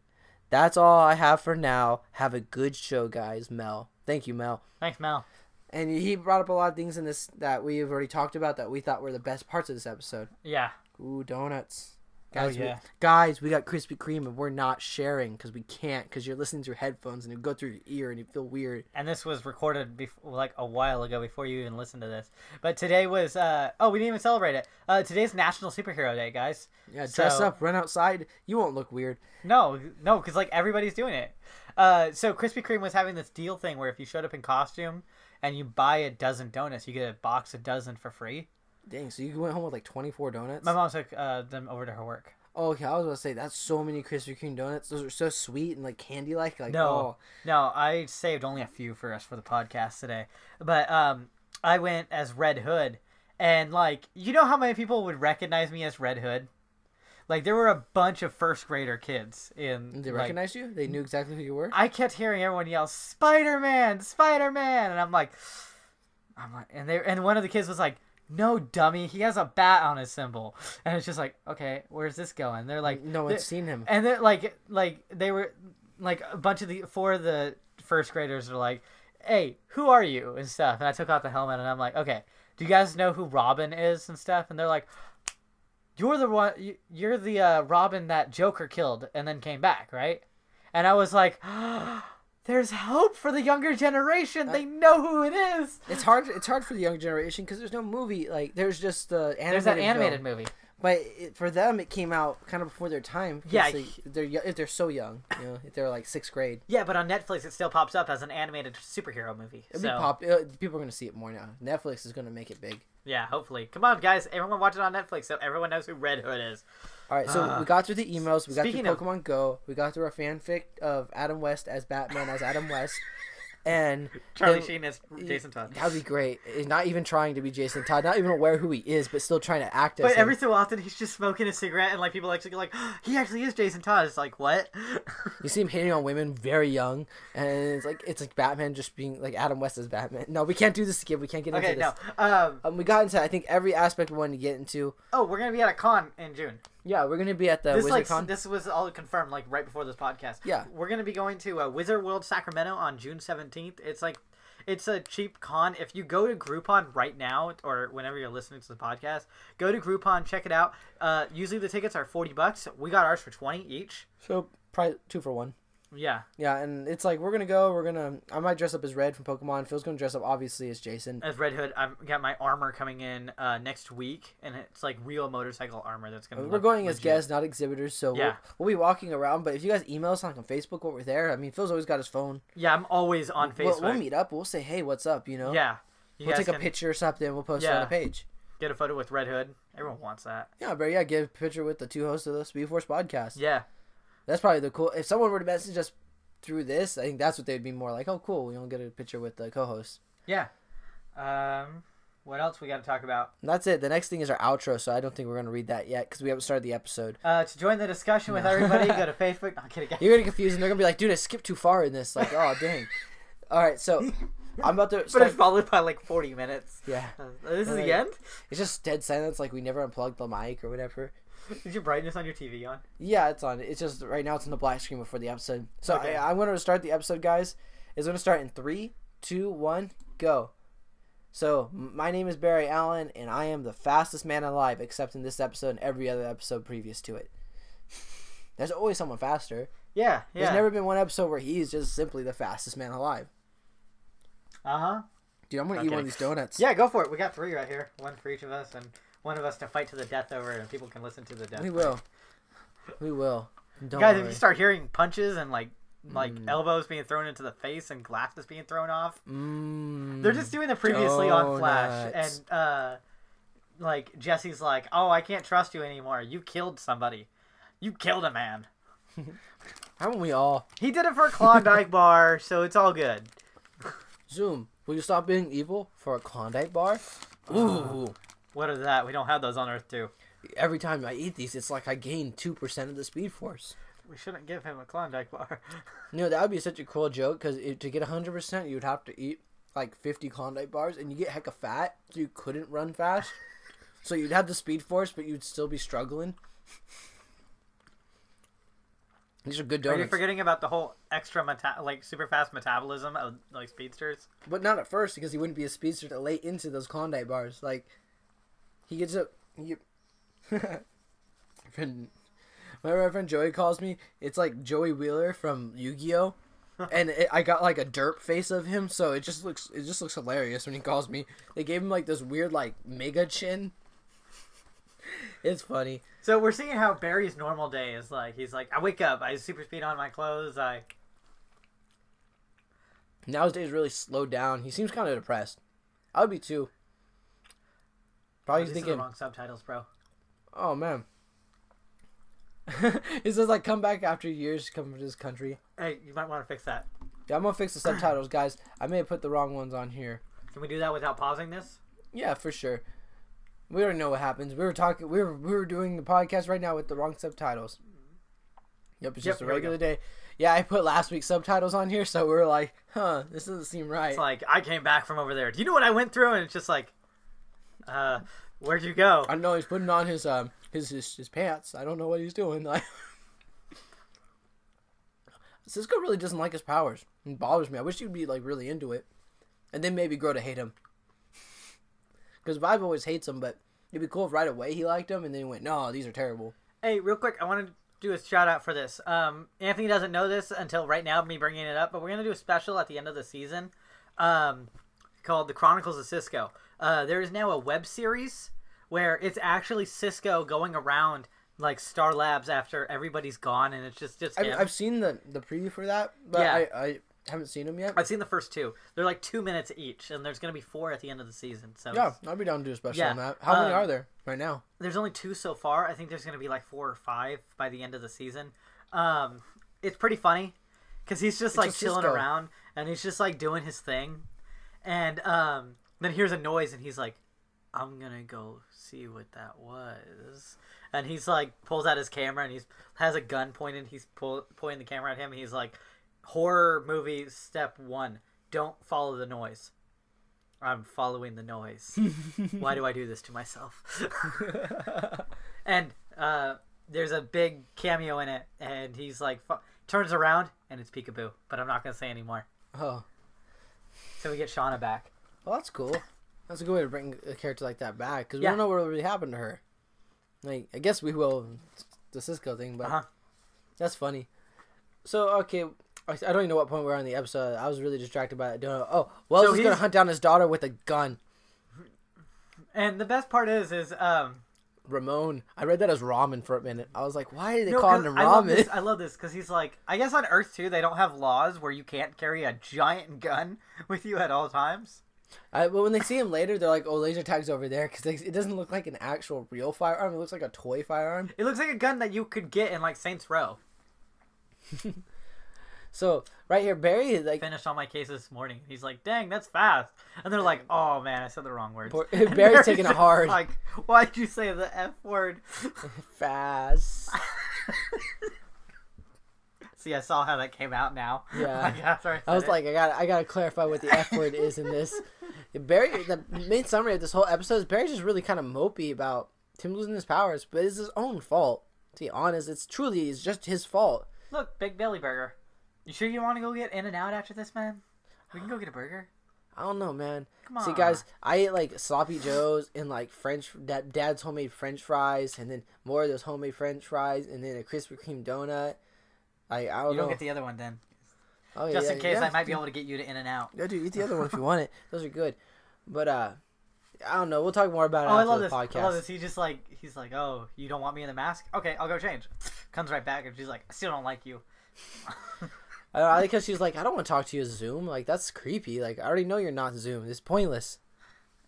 That's all I have for now. Have a good show, guys. Mel. Thank you, Mel. Thanks, Mel. And he brought up a lot of things in this that we've already talked about that we thought were the best parts of this episode. Yeah. Ooh, donuts. Oh, yeah. Guys, we got Krispy Kreme and we're not sharing because we can't because you're listening through headphones and it go through your ear and you feel weird. And this was recorded like a while ago before you even listened to this. But today was we didn't even celebrate it. Today's National Superhero Day, guys. Yeah, dress up, run outside. You won't look weird. No, because like everybody's doing it. So Krispy Kreme was having this deal thing where if you showed up in costume and you buy a dozen donuts, you get a box a dozen for free. Dang, so you went home with like 24 donuts? My mom took them over to her work. Oh, okay, I was going to say, that's so many Krispy Kreme donuts. Those are so sweet and like candy-like. No, I saved only a few for us for the podcast today. But I went as Red Hood. And like, you know how many people would recognize me as Red Hood? Like, there were a bunch of first grader kids in. They recognized you? They knew exactly who you were? I kept hearing everyone yell, "Spider-Man! Spider-Man!" And I'm like, and one of the kids was like, "No, dummy, he has a bat on his symbol." And it's just like, okay, where's this going? They're like, no one's seen him. And they're like they were like a bunch of four of the first graders are like, "Hey, who are you?" and stuff. And I took out the helmet and I'm like, "Okay, do you guys know who Robin is?" and stuff. And they're like, "You're the one. You're the Robin that Joker killed and then came back, right?" And I was like, there's hope for the younger generation. They know who it is. It's hard for the younger generation because there's no movie. Like, there's just the animated. There's that animated movie. But for them, it came out kind of before their time. Yeah, if they're so young, if they're like 6th grade. Yeah, but on Netflix, it still pops up as an animated superhero movie. People are gonna see it more now. Netflix is gonna make it big. Yeah, hopefully. Come on, guys, everyone watch it on Netflix so everyone knows who Red Hood is. All right, so we got through the emails. We got through Pokemon Go. We got through our fanfic of Adam West as Batman as Adam West. And Charlie Sheen as Jason Todd. That would be great. He's not even trying to be Jason Todd, not even aware who he is, but still trying to act as him. But every so often, he's just smoking a cigarette, and like people actually go like, oh, he actually is Jason Todd. It's like, what? You see him hitting on women very young, and it's like Batman just being like Adam West as Batman. No, we can't do this again. We can't get into this. Okay, no. We got into I think every aspect we wanted to get into. Oh, we're gonna be at a con in June. Yeah, we're gonna be at the WizardCon. This was all confirmed like right before this podcast. Yeah, we're gonna be going to Wizard World Sacramento on June 17th. It's a cheap con. If you go to Groupon right now, or whenever you're listening to the podcast, go to Groupon, check it out. Usually the tickets are $40. We got ours for $20 each. So probably 2 for 1. Yeah. Yeah, and it's like we're gonna go. I might dress up as Red from Pokemon. Phil's gonna dress up obviously as Jason. As Red Hood. I've got my armor coming in next week, and it's like real motorcycle armor that's gonna. We're going as guests, not exhibitors. So yeah, we'll be walking around. But if you guys email us on Facebook while we're there, I mean, Phil's always got his phone. Yeah, I'm always on Facebook. We'll meet up. We'll say, hey, what's up? Yeah. We'll take a picture or something. We'll post it on the page. Get a photo with Red Hood. Everyone wants that. Yeah, but yeah, get a picture with the 2 hosts of the Speedforce podcast. Yeah. That's probably the cool. If someone were to message us through this, I think that's what they'd be more like, oh, cool, we don't get a picture with the co-host. Yeah. What else we got to talk about? And that's it. The next thing is our outro, so I don't think we're going to read that yet because we haven't started the episode. To join the discussion with everybody, go to Facebook. No, I'm kidding. You're going to confuse and they're going to be like, dude, I skipped too far in this. Like, oh, dang. All right, so I'm about to start. But it's followed by like 40 minutes. Yeah. This is the end? It's just dead silence, like we never unplugged the mic or whatever. Is your brightness on your TV on? Yeah, it's on. It's just right now it's in the black screen before the episode. So okay. I'm going to start the episode, guys. It's going to start in 3, 2, 1, go. So my name is Barry Allen, and I am the fastest man alive, except in this episode and every other episode previous to it. There's always someone faster. Yeah. There's never been one episode where he's just simply the fastest man alive. Uh-huh. Dude, I'm going to eat one of these donuts. Yeah, go for it. We got 3 right here. 1 for each of us, and one of us to fight to the death over, and people can listen to the death. We will. We will. Don't worry. If you start hearing punches and like elbows being thrown into the face and glasses being thrown off, they're just doing the previously on Flash, and like Jesse's like, "Oh, I can't trust you anymore. You killed somebody. You killed a man." Haven't we all? He did it for a Klondike bar, so it's all good. Zoom, will you stop being evil for a Klondike bar? Ooh. What is that? We don't have those on Earth, too. Every time I eat these, it's like I gain 2% of the Speed Force. We shouldn't give him a Klondike bar. That would be such a cool joke, because to get 100%, you'd have to eat like 50 Klondike bars, and you get hecka fat, so you couldn't run fast. So you'd have the Speed Force, but you'd still be struggling. These are good donuts. Are you forgetting about the whole extra, super fast metabolism of, like, speedsters? But not at first, because he wouldn't be a speedster to lay into those Klondike bars. Like, he gets up... my friend Joey calls me. It's like Joey Wheeler from Yu-Gi-Oh, and I got like a derp face of him, so it just looks hilarious when he calls me. They gave him like this weird like mega chin. It's funny. So we're seeing how Barry's normal day is like. He's like, I wake up, I super speed on my clothes, Now his day's really slowed down. He seems kind of depressed. I would be too. Probably these thinking. are the wrong subtitles, bro. Oh man. It says like come back after years to come to this country. Hey, you might want to fix that. Yeah, I'm gonna fix the subtitles, guys. I may have put the wrong ones on here. Can we do that without pausing this? Yeah, for sure. We already know what happens. We were doing the podcast right now with the wrong subtitles. Yep, it's just a regular day. Yeah, I put last week's subtitles on here, so we were like, this doesn't seem right. It's like, I came back from over there. Do you know what I went through? And it's just like, where'd you go? I know he's putting on his pants. I don't know what he's doing. Like, Cisco really doesn't like his powers. It bothers me. I wish he'd be like really into it, and then maybe grow to hate him. Because Vibe always hates him, but it'd be cool if right away he liked him, and then he went, no, these are terrible. Hey, real quick, I want to do a shout out for this. Anthony doesn't know this until right now, me bringing it up, but we're going to do a special at the end of the season called The Chronicles of Cisco. There is now a web series where it's actually Cisco going around like Star Labs after everybody's gone, and it's just him. I've seen the preview for that, but yeah. I haven't seen them yet. I've seen the first two. They're like 2 minutes each, and there's going to be 4 at the end of the season. So yeah, I'll be down to do a special on that. How many are there right now? There's only 2 so far. I think there's going to be like 4 or 5 by the end of the season. It's pretty funny because he's just like chilling around, and he's just like doing his thing, and then hears a noise, and he's like, I'm going to go see what that was. And he's like, pulls out his camera, and has a gun pointed. He's pointing the camera at him, and he's like, horror movie step 1, don't follow the noise. I'm following the noise. Why do I do this to myself? And there's a big cameo in it, and he's like, turns around, and it's Peekaboo, but I'm not going to say anymore. Oh. So we get Shauna back. Well, that's cool. That's a good way to bring a character like that back, because we don't know what really happened to her. Like, I guess we will, the Cisco thing, but that's funny. So, okay, I don't even know what point we're on in the episode. I was really distracted by it. Wells is going to hunt down his daughter with a gun. And the best part is Ramon. I read that as ramen for a minute. I was like, why are they calling him ramen? I love this because he's like, I guess on Earth too, they don't have laws where you can't carry a giant gun with you at all times. But when they see him later, they're like, oh, laser tag's over there, because it doesn't look like an actual real firearm. It looks like a toy firearm. It looks like a gun that you could get in like Saints Row. So right here, Barry like finished all my cases this morning. He's like, "Dang, that's fast," and they're like, "Oh man, I said the wrong words." Barry's taking it hard. Like, why'd you say the F word? Fast. See, I saw how that came out now. Yeah. I was like, I gotta clarify what the F word is in this. Barry, the main summary of this whole episode is Barry's just really kind of mopey about Tim losing his powers, but it's his own fault. To be honest, it's just his fault. Look, Big Belly Burger. You sure you want to go get In-N-Out after this, man? We can go get a burger. I don't know, man. Come on. See, guys, I ate like Sloppy Joe's and like Dad's homemade French fries, and then more of those homemade French fries, and then a Krispy Kreme donut. I don't know. You don't get the other one then. Oh, Just in case, I might be able to get you to In-N-Out. Yeah, dude, eat the other one if you want it. Those are good. But I don't know. We'll talk more about it after the podcast. I love this. He's like, oh, you don't want me in the mask? Okay, I'll go change. Comes right back, and she's like, I still don't like you. I like how she's like, I don't want to talk to you as Zoom. Like, that's creepy. Like, I already know you're not Zoom. It's pointless.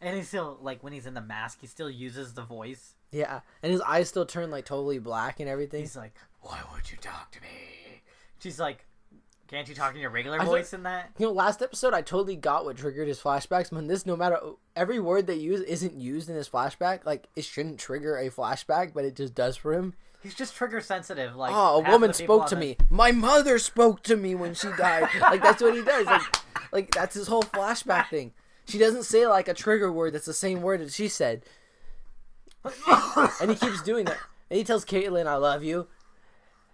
And he still, like, when he's in the mask, he still uses the voice. Yeah, and his eyes still turn, like, totally black and everything. He's like, why would you talk to me? She's like, can't you talk in your regular voice in that? You know, last episode, I totally got what triggered his flashbacks. But this, no matter, every word they use isn't used in his flashback. Like, it shouldn't trigger a flashback, but it just does for him. He's just trigger sensitive. Like, oh, a woman spoke to me. My mother spoke to me when she died. Like, that's what he does. Like that's his whole flashback thing. She doesn't say like a trigger word that's the same word that she said. And he keeps doing that. And he tells Caitlin, I love you.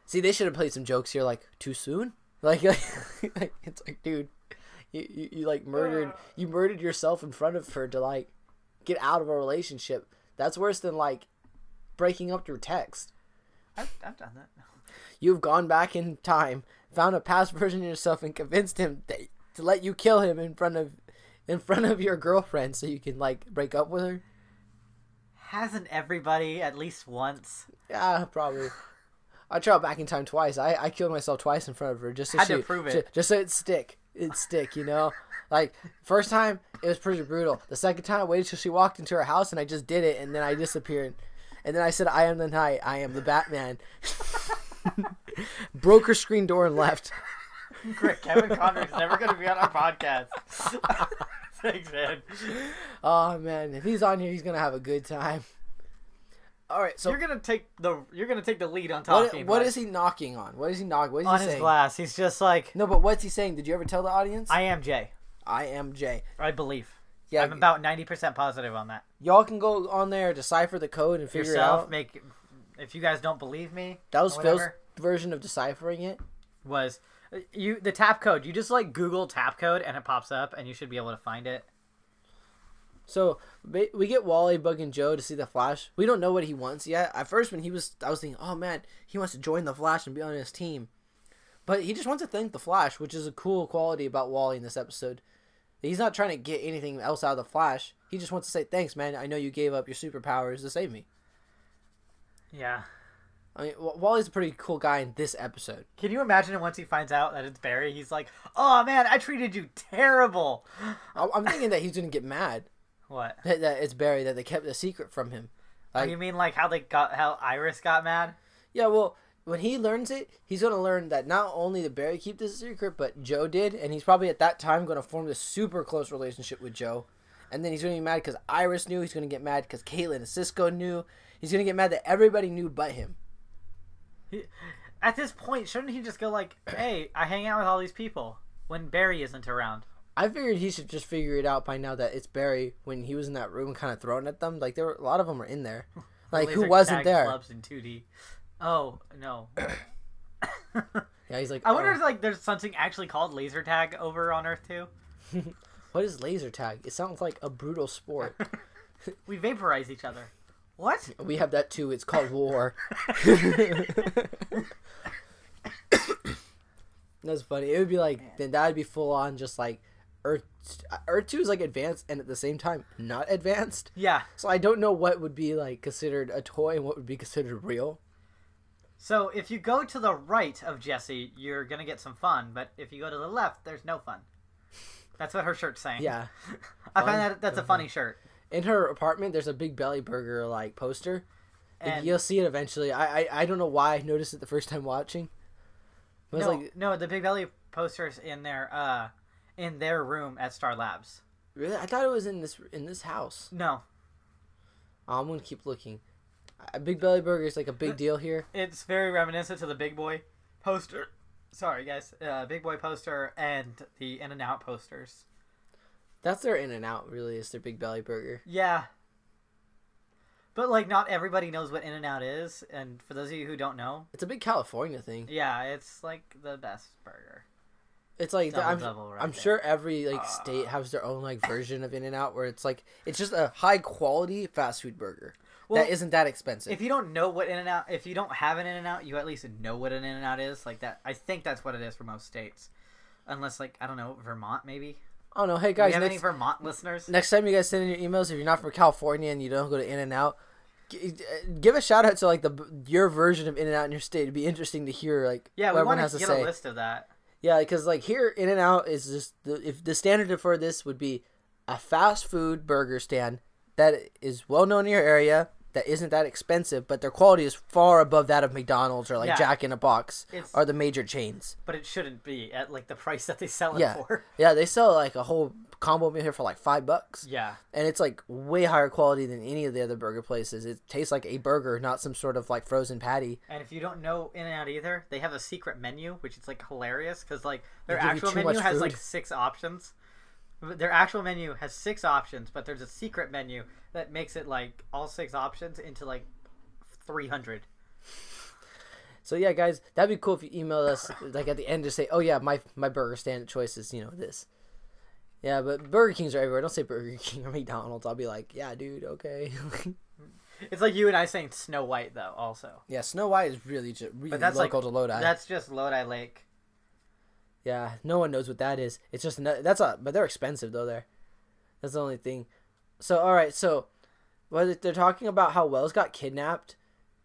See, they should have played some jokes here, like, too soon? Like it's like, dude, you like murdered yourself in front of her to like get out of a relationship. That's worse than like breaking up through text. I've done that. You've gone back in time, found a past version of yourself, and convinced him to let you kill him in front of your girlfriend so you can like break up with her. Hasn't everybody at least once? Yeah, probably. I traveled back in time twice. I killed myself twice in front of her just so Had to prove it. Just so it'd stick. It'd stick, you know? Like, first time, it was pretty brutal. The second time, I waited till she walked into her house, and I just did it, and then I disappeared. And then I said, I am the night. I am the Batman. Broke her screen door and left. Great. Kevin Conroy's never going to be on our podcast. Thanks, man. Oh, man. If he's on here, he's going to have a good time. All right, so you're gonna take the lead on talking. What is he knocking on? What is he knocking? What is on he his saying? glass? He's just like, no, but what's he saying? Did you ever tell the audience? I am Jay. I am Jay. I believe. Yeah, I'm about 90% positive on that. Y'all can go on there, decipher the code, and figure Yourself, it out. If you guys don't believe me, That was Phil's version of deciphering it. Was the tap code? You just like Google tap code and it pops up, and you should be able to find it. So we get Wally bugging Joe to see the Flash. We don't know what he wants yet. At first, I was thinking, oh man, he wants to join the Flash and be on his team. But he just wants to thank the Flash, which is a cool quality about Wally in this episode. He's not trying to get anything else out of the Flash. He just wants to say, thanks, man. I know you gave up your superpowers to save me. Yeah. I mean, Wally's a pretty cool guy in this episode. Can you imagine once he finds out that it's Barry, he's like, oh man, I treated you terrible. I'm thinking that he's going to get mad. What? That it's Barry, that they kept the secret from him. Like, you mean like how Iris got mad? Yeah, well, when he learns it, he's going to learn that not only did Barry keep this secret, but Joe did, and he's probably at that time going to form this super close relationship with Joe. And then he's going to be mad because Iris knew. He's going to get mad because Caitlin and Cisco knew. He's going to get mad that everybody knew but him. At this point, shouldn't he just go like, hey, I hang out with all these people when Barry isn't around? I figured he should just figure it out by now that it's Barry when he was in that room kind of throwing at them. Like, a lot of them were in there. Like, who wasn't there? Clubs in 2D. Oh, no. Yeah, he's like, I wonder if like there's something actually called laser tag over on Earth too. What is laser tag? It sounds like a brutal sport. We vaporize each other. What? We have that too. It's called war. That's funny. It would be like, then that would be full on just like Earth 2 is like advanced and at the same time not advanced. Yeah. So I don't know what would be like considered a toy and what would be considered real. So if you go to the right of Jessie, you're going to get some fun. But if you go to the left, there's no fun. That's what her shirt's saying. Yeah. I find that's a funny shirt. In her apartment, there's a Big Belly Burger like poster. And you'll see it eventually. I don't know why I noticed it the first time watching. No, the Big Belly poster's in their room at Star Labs. Really? I thought it was in this house. No. I'm going to keep looking. A Big Belly Burger is like a big deal here. It's very reminiscent to the Big Boy poster. Sorry, guys. Big Boy poster and the In-N-Out posters. That's their In-N-Out, really, is their Big Belly Burger. Yeah. But, like, not everybody knows what In-N-Out is. And for those of you who don't know... It's a big California thing. Yeah, it's, like, the best burger. It's like... Double I'm sure every, like, state has their own, like, version of In-N-Out where it's, like... It's just a high-quality fast food burger. Well, that isn't that expensive. If you don't know what In-N-Out... If you don't have an In-N-Out, you at least know what an In-N-Out is. Like, that... I think that's what it is for most states. Unless, like, I don't know, Vermont, maybe? I don't know. Hey, guys... Do we have any Vermont listeners? Next time you guys send in your emails, if you're not from California and you don't go to In-N-Out... Give a shout out to like your version of In-N-Out in your state. It'd be interesting to hear like what everyone has to get say. A list of that. Yeah, because like here In-N-Out is just if the standard for this would be a fast food burger stand that is well known in your area, that isn't that expensive, but their quality is far above that of McDonald's or like Jack in a Box or the major chains. But it shouldn't be at like the price that they sell it for. Yeah, they sell like a whole combo meal here for like $5. Yeah. And it's like way higher quality than any of the other burger places. It tastes like a burger, not some sort of like frozen patty. And if you don't know In-N-Out either, they have a secret menu, which is like hilarious because like their actual menu has like 6 options. Their actual menu has 6 options, but there's a secret menu that makes it like all 6 options into like 300. So yeah, guys, that'd be cool if you email us like at the end to say, "Oh yeah, my burger stand choice is this." Yeah, but Burger Kings are everywhere. Don't say Burger King or McDonald's. I'll be like, "Yeah, dude, okay." It's like you and I saying Snow White though. Also, Yeah, Snow White is really but that's local like to Lodi. that's just Lodi Lake. Yeah, no one knows what that is. It's just but they're expensive though. That's the only thing. So all right, so they're talking about how Wells got kidnapped,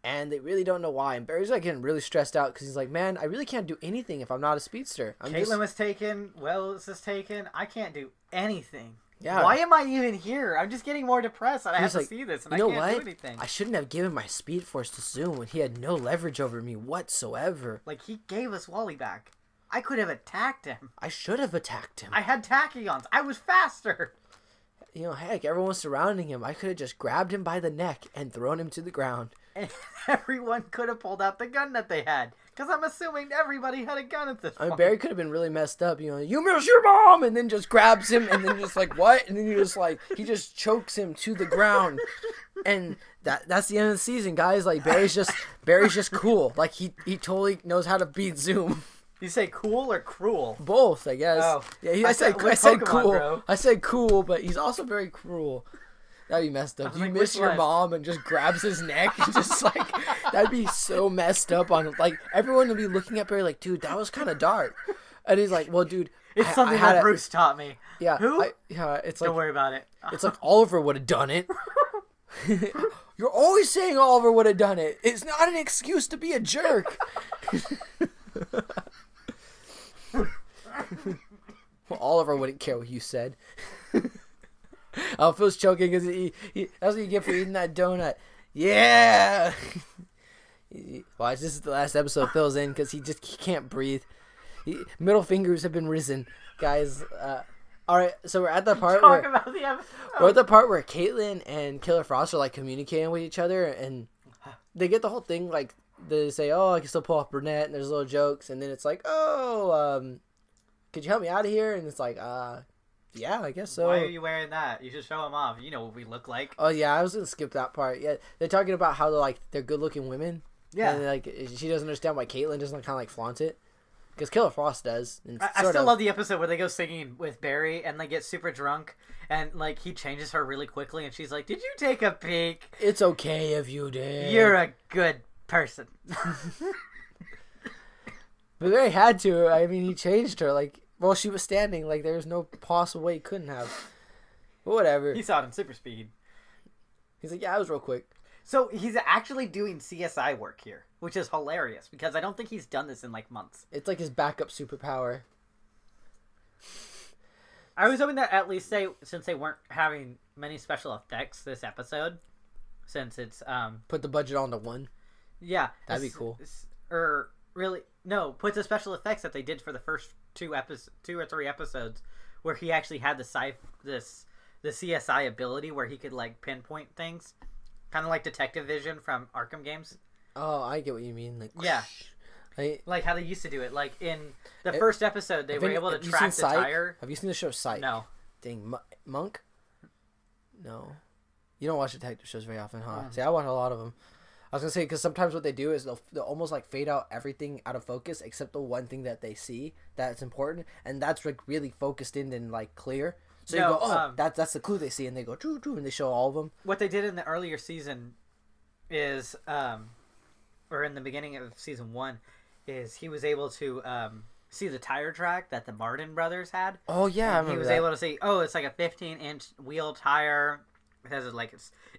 and they really don't know why. And Barry's like getting really stressed out because he's like, man, I really can't do anything if I'm not a speedster. Caitlin was taken. Wells is taken. I can't do anything. Yeah. Why am I even here? I'm just getting more depressed, and I have to see this, and I can't do anything. I shouldn't have given my Speedforce to Zoom when he had no leverage over me whatsoever. Like, he gave us Wally back. I could have attacked him. I should have attacked him. I had tachyons. I was faster. You know, heck, everyone was surrounding him. I could have just grabbed him by the neck and thrown him to the ground. And everyone could have pulled out the gun that they had. Because I'm assuming everybody had a gun at this point. I mean, Barry could have been really messed up. You know, you miss your mom! And then just grabs him and then just like, what? And then he just chokes him to the ground. And that's the end of the season, guys. Like, Barry's just cool. Like, he totally knows how to beat Zoom. You say cool or cruel? Both, I guess. Oh. Yeah, I said Pokemon, cool. bro. I said cool, but he's also very cruel. That'd be messed up. You like, miss which your one? mom and just grabs his neck and just like that'd be so messed up on like everyone would be looking at Barry like, dude, that was kind of dark. And he's like, well, dude, It's something that Bruce taught me. Yeah. Who? It's like Don't worry about it. it's like Oliver would have done it. You're always saying Oliver would have done it. It's not an excuse to be a jerk. Well, Oliver wouldn't care what you said. Oh, Phil's choking because that's what you get for eating that donut. Yeah. Watch, this is the last episode Phil's in because he can't breathe. Middle fingers have been risen, guys. All right, so we're at the part we're at the part where Caitlin and Killer Frost are like communicating with each other, and they get the whole thing like they say, "Oh, I can still pull off brunette," and there's little jokes, and then it's like, "Oh, could you help me out of here?" And it's like, yeah, I guess so. Why are you wearing that? You should show them off. You know what we look like. Oh yeah, I was gonna skip that part. Yeah, they're talking about how they're good-looking women. Yeah, and like she doesn't understand why Caitlin doesn't kind of like flaunt it, because Killer Frost does. And I still love the episode where they go singing with Barry and they get super drunk and like he changes her really quickly and she's like, "Did you take a peek? It's okay if you did. You're a good person." But Barry had to. I mean, he changed her like. Well, she was standing. Like, there was no possible way he couldn't have. But whatever. He saw it in super speed. He's like, yeah, it was real quick. So, he's actually doing CSI work here, which is hilarious, because I don't think he's done this in, like, months. It's like his backup superpower. I was hoping that at least since they weren't having many special effects this episode, since it's, Put the budget on to one. Yeah. That'd be cool. Or, really, no, put the special effects that they did for the first two or three episodes, where he actually had the CSI ability where he could like pinpoint things, kind of like Detective Vision from Arkham games. Oh, I get what you mean. Like, yeah, like how they used to do it. Like in the first episode, they were able to track the tire. Have you seen the show Psych? No. Dang, Monk. No, you don't watch detective shows very often, huh? See, I watch a lot of them. I was gonna say because sometimes what they do is they'll almost like fade out everything out of focus except the one thing that they see that's important, and that's like really focused in and like clear. So you go, oh, that's the clue they see, and they go, true, and they show all of them. What they did in the earlier season is, or in the beginning of season 1, is he was able to see the tire track that the Martin brothers had. Oh yeah, he was able to see. Oh, it's like a 15-inch wheel tire. Because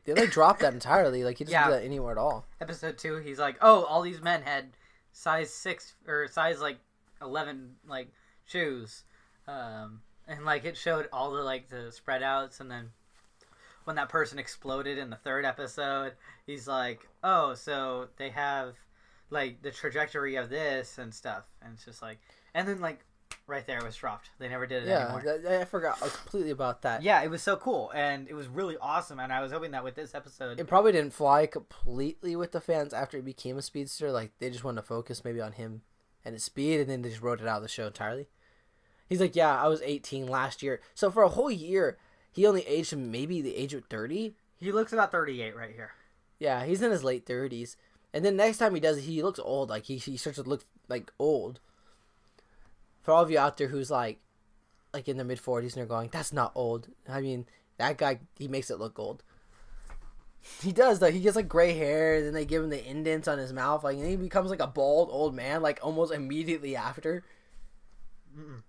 they like dropped that entirely. Like he doesn't do that anywhere at all. Episode 2, he's like, oh, all these men had size 6 or size like 11 like shoes, and like it showed all the like the spread outs, and then when that person exploded in the 3rd episode, he's like, oh, so they have like the trajectory of this and stuff, and it's just like, and then like. Right there, it was dropped. They never did it anymore. Yeah, I forgot completely about that. Yeah, it was so cool, and it was really awesome, and I was hoping that with this episode... It probably didn't fly completely with the fans after he became a speedster. Like, they just wanted to focus maybe on him and his speed, and then they just wrote it out of the show entirely. He's like, yeah, I was 18 last year. So for a whole year, he only aged him maybe the age of 30? He looks about 38 right here. Yeah, he's in his late 30s. And then next time he does it, he looks old. Like, he starts to look, like, old. For all of you out there who's like in their mid-40s and they're going, that's not old. I mean, that guy, he makes it look old. He does though. He gets like gray hair, and then they give him the indents on his mouth, like, and he becomes like a bald old man, like almost immediately after. Mm-mm.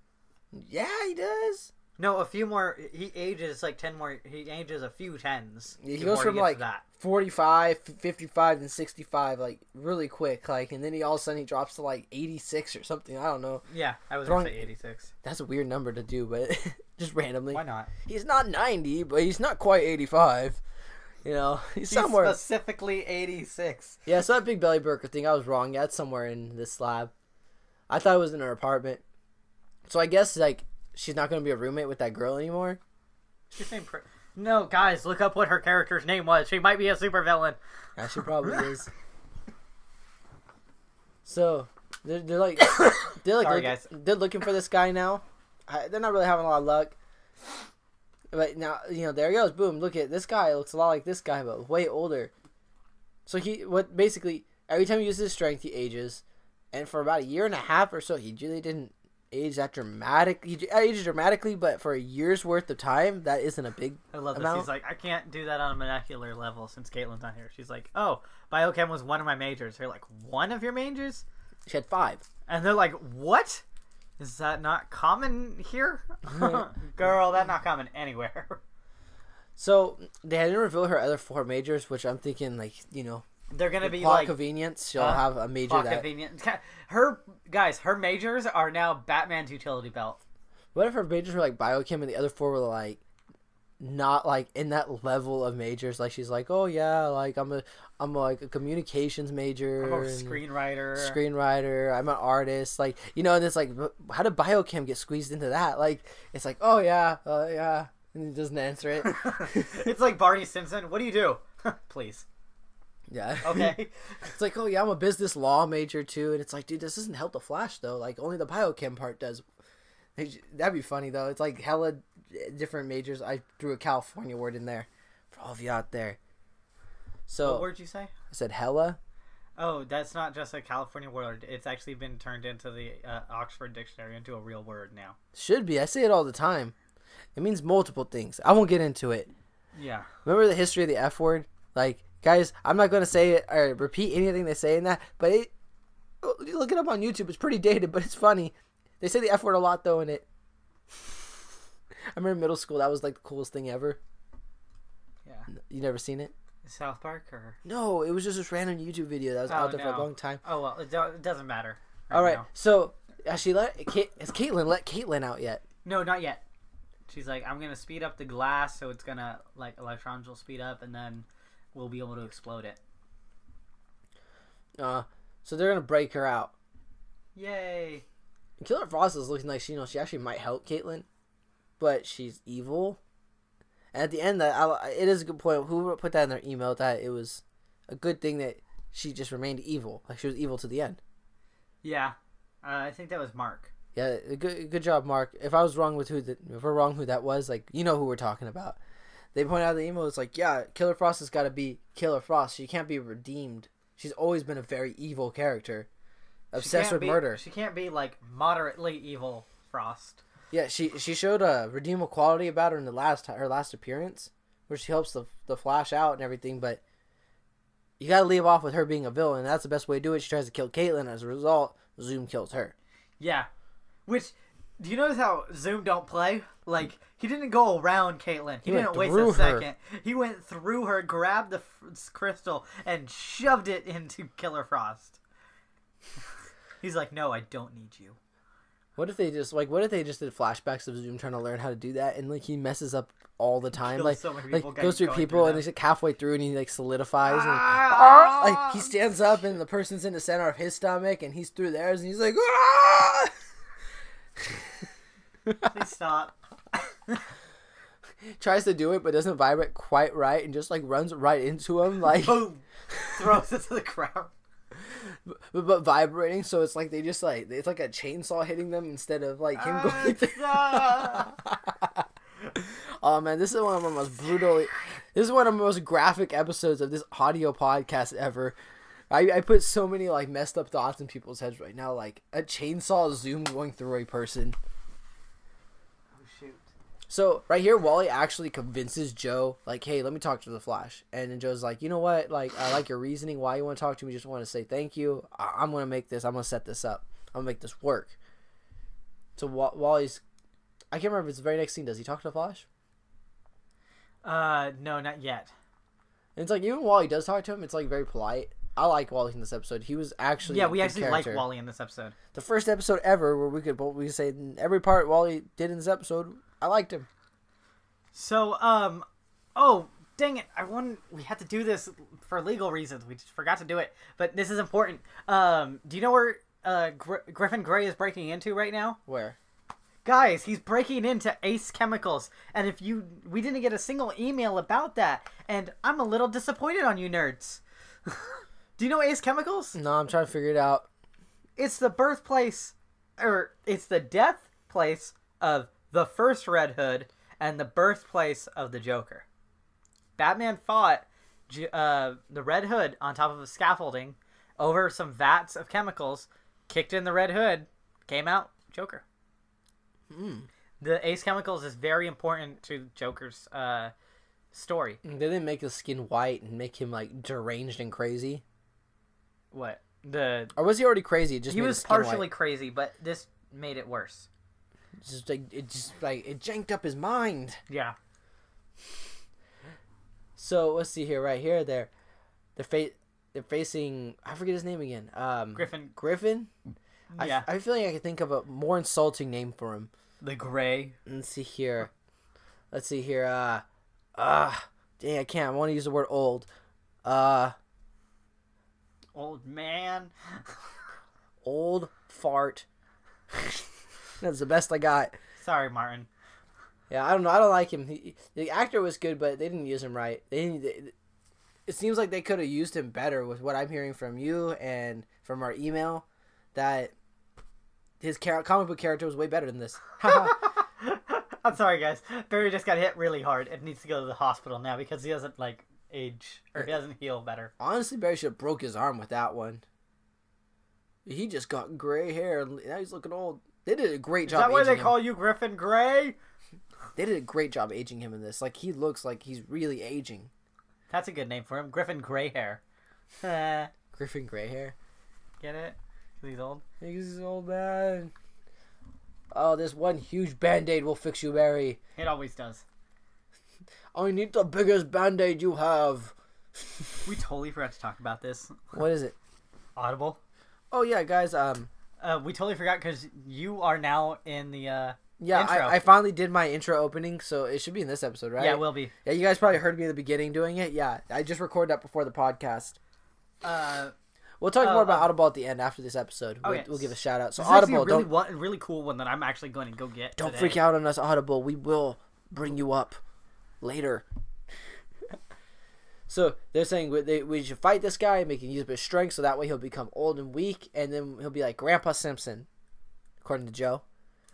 Yeah, he does. No, a few more. He ages like 10 more. He ages a few tens. Yeah, he goes from like 45, 55, and 65, like really quick, like, and then he all of a sudden he drops to like 86 or something. I don't know. Yeah, I was gonna say 86. That's a weird number to do, but just randomly. Why not? He's not 90, but he's not quite 85. You know, he's somewhere. Specifically 86. Yeah, so that big belly burger thing, I was wrong. Yeah, it's somewhere in this slab. I thought it was in her apartment. So I guess like she's not gonna be a roommate with that girl anymore. She's saying no, guys, look up what her character's name was. She might be a supervillain. Yeah, she probably is. So they're like Sorry, guys. They're looking for this guy now. They're not really having a lot of luck. But now, you know, there he goes. Boom! Look at this guy. Looks a lot like this guy, but way older. So basically every time he uses his strength, he ages, and for about a year and a half or so, he really didn't age that dramatic. He ages dramatically, but for a year's worth of time, that isn't a big I love this. amount. He's like, I can't do that on a molecular level since Caitlin's not here. She's like, oh, biochem was one of my majors. They're like, one of your majors? She had 5. And they're like, what? Is that not common here? Girl, that's not common anywhere. So they didn't reveal her other 4 majors, which I'm thinking, like, you know, They're gonna be plot like convenience. She'll have a major that. convenient. Her majors are now Batman's utility belt. What if her majors were like biochem and the other 4 were like not like in that level of majors? Like she's like, oh yeah, like I'm like a communications major, Oh, screenwriter. I'm an artist, like, you know. And it's like, how did biochem get squeezed into that? Like it's like, oh yeah, and he doesn't answer it. It's like Barney Stinson. What do you do? Please. Yeah. Okay. It's like, oh yeah, I'm a business law major too, and it's like, dude, this doesn't help the Flash though. Like only the biochem part does. That'd be funny though. It's like hella different majors. I threw a California word in there for all of you out there. So What word did you say? I said hella. Oh, that's not just a California word. It's actually been turned into the Oxford Dictionary into a real word now. Should be. I say it all the time. It means multiple things. I won't get into it. Yeah. Remember the history of the F word? Like, guys, I'm not going to say it or repeat anything they say in that, but you look it up on YouTube. It's pretty dated, but it's funny. They say the F word a lot, though, in it. I remember in middle school, that was like the coolest thing ever. Yeah. You never seen it? South Park or? No, it was just this random YouTube video that was out there for a long time. Oh, well, it doesn't matter. All right, now. so has Caitlin let Caitlin out yet? No, not yet. She's like, I'm going to speed up the glass so it's going to, like, electrons will speed up and then we'll be able to explode it. So they're going to break her out. Yay. Killer Frost is looking like she actually might help Caitlin, but she's evil. And at the end, it is a good point. Who put that in their email that it was a good thing that she just remained evil, like she was evil to the end. Yeah, I think that was Mark. Yeah, good job, Mark. If I was wrong with if we're wrong who that was, like, you know who we're talking about. They point out in the email, it's like, yeah, Killer Frost has got to be Killer Frost. She can't be redeemed. She's always been a very evil character. Obsessed with murder. She can't be like moderately evil Frost. Yeah, she showed a redeemable quality about her in her last appearance, where she helps the Flash out and everything. But you got to leave off with her being a villain. And that's the best way to do it. She tries to kill Caitlin. As a result, Zoom kills her. Yeah, which do you notice how Zoom don't play? Like he didn't go around Caitlin. He didn't waste a second. He went through her, grabbed the crystal, and shoved it into Killer Frost. He's like, no, I don't need you. What if they just did flashbacks of Zoom trying to learn how to do that, and like he messes up all the time, like goes through people, and he's like halfway through, and he like solidifies, and like he stands up, and the person's in the center of his stomach, and he's through theirs, and he's like, ah! Please stop. Tries to do it, but doesn't vibrate quite right, and just like runs right into him, like boom, throws it to the ground. But vibrating, so it's like it's like a chainsaw hitting them instead of like him going through. Oh man, this is one of the most graphic episodes of this audio podcast ever. I put so many like messed up thoughts in people's heads right now, like a chainsaw Zoom going through a person. Oh shoot. So right here, Wally actually convinces Joe, like, hey, let me talk to the Flash. And then Joe's like, you know what? Like, I like your reasoning. Why you want to talk to me? Just want to say thank you. I'm going to make this. I'm going to set this up. I'm going to make this work. So Wally's, I can't remember if it's the very next scene. Does he talk to the Flash? No, not yet. And it's like, even Wally does talk to him, it's like very polite. I like Wally in this episode. He was actually we actually like Wally in this episode. The first episode ever where we could say every part Wally did in this episode, I liked him. So, oh, dang it. We had to do this for legal reasons. We just forgot to do it. But this is important. Do you know where Griffin Grey is breaking into right now? Where? Guys, he's breaking into Ace Chemicals. And we didn't get a single email about that. And I'm a little disappointed on you nerds. Do you know Ace Chemicals? No, I'm trying to figure it out. It's the birthplace, or it's the death place of the first Red Hood and the birthplace of the Joker. Batman fought the Red Hood on top of a scaffolding over some vats of chemicals, kicked in the Red Hood, came out, Joker. The Ace Chemicals is very important to Joker's story. They didn't make his skin white and make him like deranged and crazy. What? Or was he already crazy? He was partially crazy, but this made it worse. It janked up his mind. Yeah. So let's see here, right here, they're facing, I forget his name again. Griffin. Yeah. I feel like I could think of a more insulting name for him. The Gray. Let's see here. Dang, I can't. I want to use the word old. Old man. Old fart. That's the best I got. Sorry, Martin. Yeah, I don't know. I don't like him. The actor was good, but they didn't use him right. It seems like they could have used him better with what I'm hearing from you and from our email, that his comic book character was way better than this. I'm sorry, guys. Barry just got hit really hard and needs to go to the hospital now because he doesn't, age, or he doesn't heal better. Honestly, Barry should have broke his arm with that one. He just got gray hair. Now he's looking old. They did a great job. Is that why they call you Griffin Grey? They did a great job aging him in this. Like, he looks like he's really aging. That's a good name for him. Griffin Grey Hair. Griffin Grey Hair. Get it? He's old? He's old, man. Oh, this one huge Band-Aid will fix you, Barry. It always does. I need the biggest Band-Aid you have. We totally forgot to talk about this. What is it? Audible. Oh, yeah, guys. We totally forgot because you are now in the yeah, intro. I finally did my intro opening, so it should be in this episode, right? Yeah, it will be. Yeah, you guys probably heard me at the beginning doing it. Yeah, I just recorded that before the podcast. We'll talk more about Audible at the end after this episode. We'll give a shout out. So this Audible, is a really cool one that I'm actually going to go get. Don't freak out on us, Audible. We will bring you up later. So they're saying we should fight this guy, make him use a bit of strength, so that way he'll become old and weak, and then he'll be like Grandpa Simpson, according to Joe.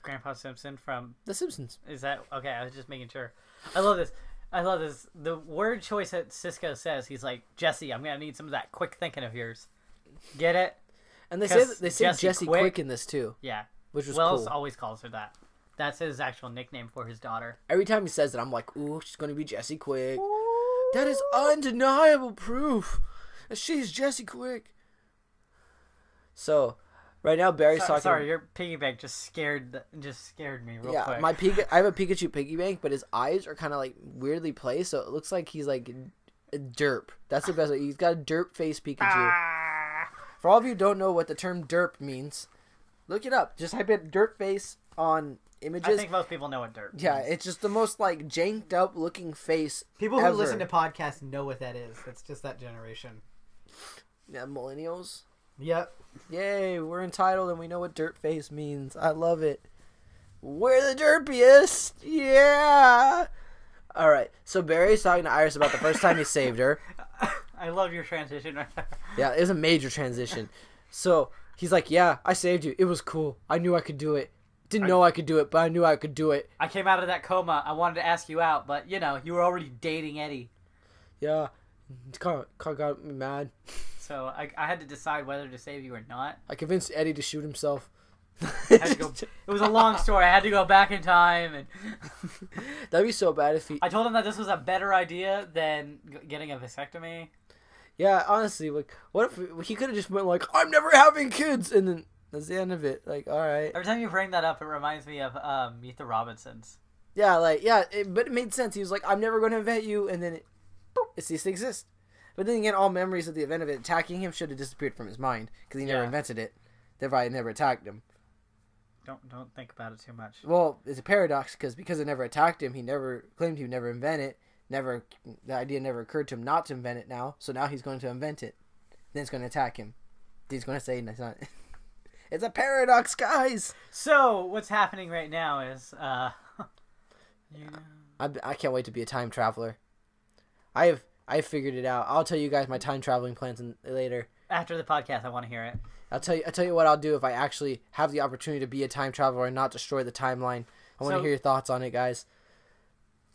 Grandpa Simpson from The Simpsons. Is that okay? I was just making sure. I love this. The word choice that Cisco says, he's like, Jesse, I'm gonna need some of that quick thinking of yours. Get it? And they say Jesse Quick in this too. Yeah, which was Wells cool. always calls her that. That's his actual nickname for his daughter. Every time he says it, I'm like, ooh, she's gonna be Jesse Quick. Ooh. That is undeniable proof that she's Jesse Quick. So. Right now, Barry's talking. Sorry, your piggy bank just scared me real quick. Yeah, I have a Pikachu piggy bank, but his eyes are kind of like weirdly placed, so it looks like he's like a derp. That's the best way. He's got a derp face Pikachu. For all of you who don't know what the term derp means, look it up. Just type in derp face on images. I think most people know what derp means. Yeah, it's just the most like janked up looking face. People who listen to podcasts know what that is. It's just that generation. Yeah, millennials. Yep. Yay, we're entitled and we know what dirt face means. I love it. We're the derpiest. Yeah. All right. So Barry's talking to Iris about the first time he saved her. I love your transition right there. Yeah, it was a major transition. So he's like, yeah, I saved you. It was cool. I knew I could do it. Didn't know I could do it, but I knew I could do it. I came out of that coma. I wanted to ask you out, but, you were already dating Eddie. Yeah. It kind of got me mad. So I had to decide whether to save you or not. I convinced Eddie to shoot himself. I had to go. It was a long story. I had to go back in time, and That'd be so bad if he. I told him that this was a better idea than getting a vasectomy. Yeah, honestly, like, what if he could have just went like, "I'm never having kids," and then that's the end of it. Like, all right. Every time you bring that up, it reminds me of Meet the Robinsons. Yeah, like, yeah, but it made sense. He was like, "I'm never going to invent you," and then it ceased to exist. But then again, all memories of the event of it attacking him should have disappeared from his mind because he never invented it. Thereby, it never attacked him. Don't think about it too much. Well, it's a paradox because it never attacked him. He never claimed he would never invent it. The idea never occurred to him not to invent it now. So now he's going to invent it. Then it's going to attack him. He's going to say it's not. It's a paradox, guys. So what's happening right now is, I can't wait to be a time traveler. I figured it out. I'll tell you guys my time traveling plans later. After the podcast, I want to hear it. I'll tell you what I'll do if I actually have the opportunity to be a time traveler and not destroy the timeline. I want to hear your thoughts on it, guys.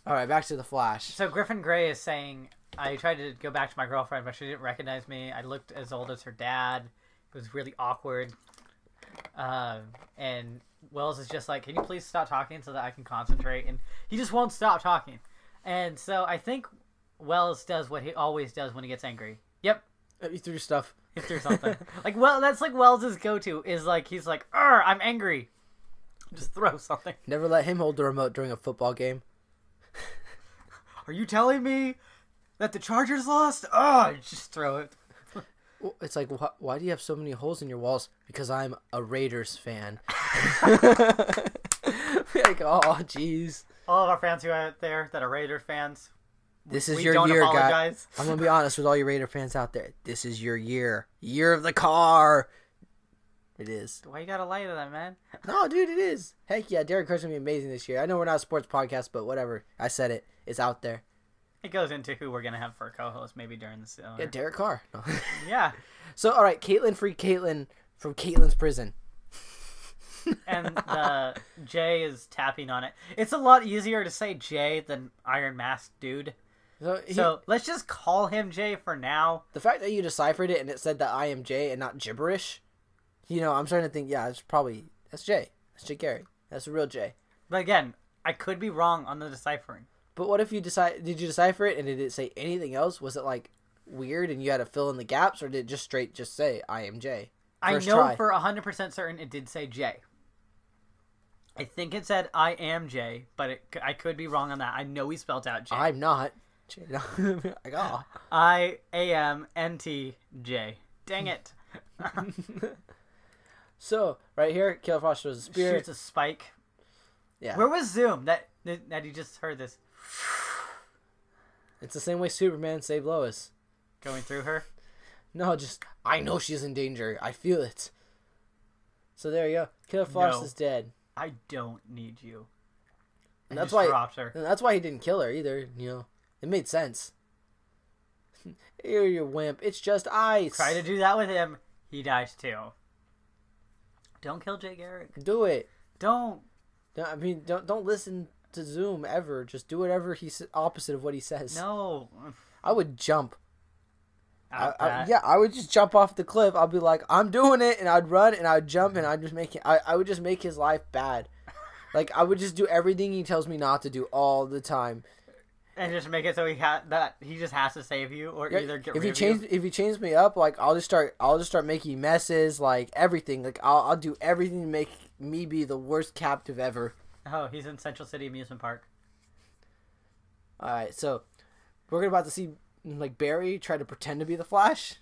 All right, back to the Flash. So Griffin Grey is saying, I tried to go back to my girlfriend, but she didn't recognize me. I looked as old as her dad. It was really awkward. And Wells is just like, can you please stop talking so that I can concentrate? And he just won't stop talking. And so I think Wells does what he always does when he gets angry. Yep. He threw stuff. He threw something. That's like Wells' go-to is like, he's like, I'm angry. Just throw something. Never let him hold the remote during a football game. Are you telling me that the Chargers lost? Just throw it. It's like, why do you have so many holes in your walls? Because I'm a Raiders fan. Like, oh, jeez. All of our fans who are out there that are Raiders fans, this is your year, guys. I'm going to be honest with all you Raider fans out there. This is your year. Year of the car. It is. Why you got to lie to that, man? No, dude, it is. Heck yeah, Derek Carr's going to be amazing this year. I know we're not a sports podcast, but whatever. I said it. It's out there. It goes into who we're going to have for a co-host maybe during the summer. Yeah, Derek Carr. No. Yeah. So, all right, Caitlin free Caitlin from Caitlin's prison. And Jay is tapping on it. It's a lot easier to say Jay than Iron Mask Dude. So let's just call him Jay for now. The fact that you deciphered it and it said that I am Jay and not gibberish, I'm starting to think, that's Jay. That's Jay Carey. That's the real Jay. But again, I could be wrong on the deciphering. But what if did you decipher it and did it say anything else? Was it like weird and you had to fill in the gaps, or did it just say I am Jay? I know for 100% certain it did say Jay. I think it said I am Jay, but I could be wrong on that. I know he spelled out Jay. I'm not. IAMNTJ. Dang it. So, right here, Killer Frost throws a spear. Shoots a spike. Yeah. Where was Zoom? That you just heard this. It's the same way Superman saved Lois. Going through her? No, just, I know she's in danger. I feel it. So there you go. Killer Frost is dead. I don't need you. And that's why dropped her. And that's why he didn't kill her either, It made sense. Here, you wimp. It's just ice. Try to do that with him. He dies too. Don't kill Jay Garrick. Do it. Don't listen to Zoom ever. Just do whatever he's opposite of what he says. No. I would jump. I would just jump off the cliff. I'll be like, I'm doing it, and I'd run and I'd jump and I'd just I would just make his life bad. Like, I would just do everything he tells me not to do all the time. And just make it so he just has to save you, or either get rid of you. If he chains me up, like, I'll just start making messes, like everything. Like, I'll do everything to make me be the worst captive ever. Oh, he's in Central City Amusement Park. All right, so we're about to see like Barry try to pretend to be the Flash.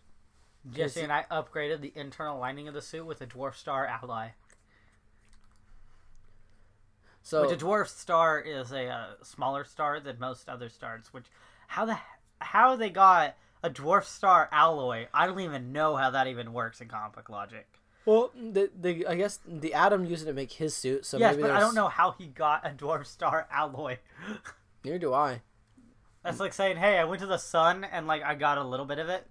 Jesse and I upgraded the internal lining of the suit with a dwarf star ally. Which a dwarf star is a smaller star than most other stars. Which how they got a dwarf star alloy? I don't even know how that even works in comic book logic. Well, I guess the Atom used it to make his suit. So yes, maybe but I don't know how he got a dwarf star alloy. Neither do I. That's like saying, hey, I went to the sun and like I got a little bit of it.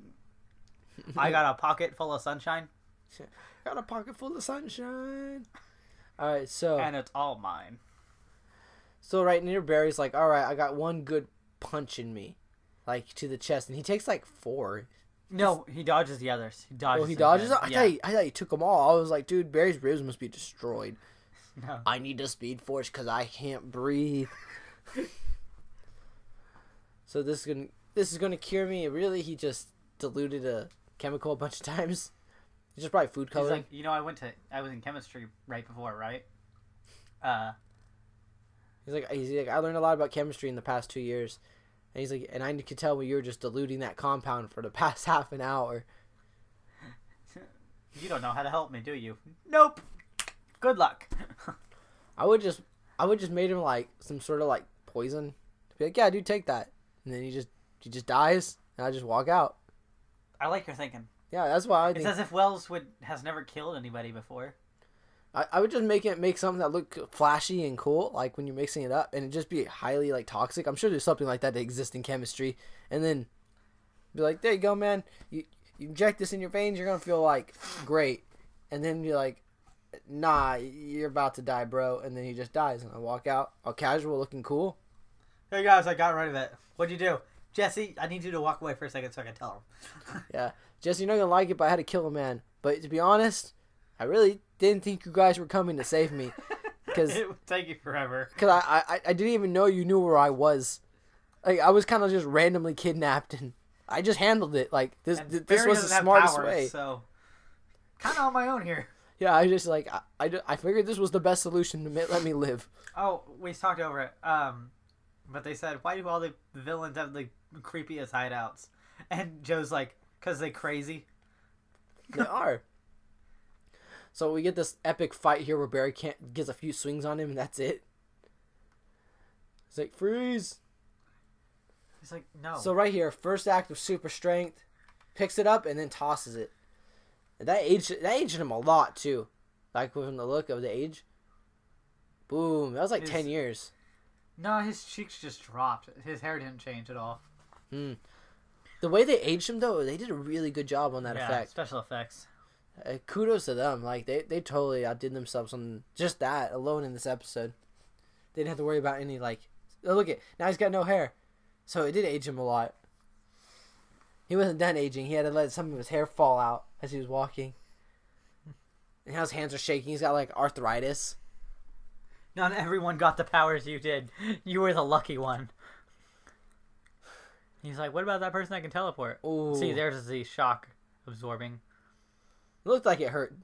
I got a pocket full of sunshine. Got a pocket full of sunshine. All right, so and it's all mine. So right near Barry's like, all right, I got one good punch in me, like to the chest, and he takes like 4. No, he dodges the others. He dodges. Oh, he dodges them. it? Yeah. I thought he took them all. I was like, dude, Barry's ribs must be destroyed. No. I need the Speed Force because I can't breathe. So this is gonna cure me. Really, he just diluted a chemical a bunch of times. It's just probably food He's coloring. like, I was in chemistry right before, right? He's like, I learned a lot about chemistry in the past 2 years. And he's like, and I could tell when you were just diluting that compound for the past half an hour. You don't know how to help me, do you? Nope. Good luck. I would just made him like some sort of like poison. Be like, yeah, dude, take that. And then he just dies, and I just walk out. I like your thinking. Yeah, that's why I It's think. as if Wells has never killed anybody before. I would just make something that look flashy and cool, like when you're mixing it up, and it just be highly like toxic. I'm sure there's something like that exists in chemistry, and then be like, there you go, man. You inject this in your veins, you're gonna feel like great, and then you're like, nah, you're about to die, bro, and then he just dies, and I walk out, all casual, looking cool. Hey guys, I got rid of it. What'd you do? Jesse, I need you to walk away for a second so I can tell him. Yeah, Jesse, you're not gonna like it, but I had to kill a man. But to be honest, I really didn't think you guys were coming to save me, because It would take you forever. I didn't even know you knew where I was. Like I was kind of just randomly kidnapped, and I just handled it. Like this Barry was the doesn't have smartest powers, way. so kind of on my own here. Yeah, I just like I figured this was the best solution to let me live. Oh, we talked over it. But they said, why do all the villains have the creepiest hideouts? And Joe's like, because they crazy. They are. So we get this epic fight here where Barry gets a few swings on him, and that's it. He's like, freeze. He's like, no. So right here, first act of super strength, picks it up and then tosses it. And that aged him a lot too, like from the look of the age. Boom, that was like 10 years. No, his cheeks just dropped. His hair didn't change at all. The way they aged him though, they did a really good job on that effect. Special effects. Kudos to them. Like they totally outdid themselves on just that alone in this episode. They didn't have to worry about any like. Oh, look at now he's got no hair, so it did age him a lot. He wasn't done aging. He had to let some of his hair fall out as he was walking. And how his hands are shaking. He's got like arthritis. Not everyone got the powers you did. You were the lucky one. He's like, what about that person that can teleport? Ooh. See, there's the shock absorbing. It looked like it hurt.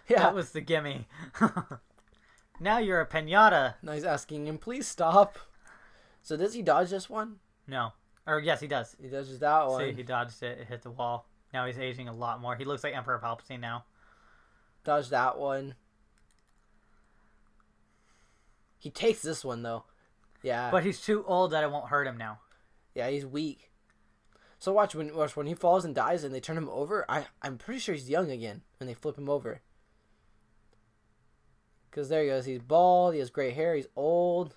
Yeah. That was the gimme. Now you're a pinata. Now he's asking him, please stop. So does he dodge this one? No. Or yes, he does. He dodges that one. See, he dodged it. It hit the wall. Now he's aging a lot more. He looks like Emperor Palpatine now. Dodge that one. He takes this one though. Yeah. But he's too old that it won't hurt him now. Yeah, he's weak. So watch when he falls and dies and they turn him over. I'm pretty sure he's young again when they flip him over. Because there he goes. He's bald. He has gray hair. He's old.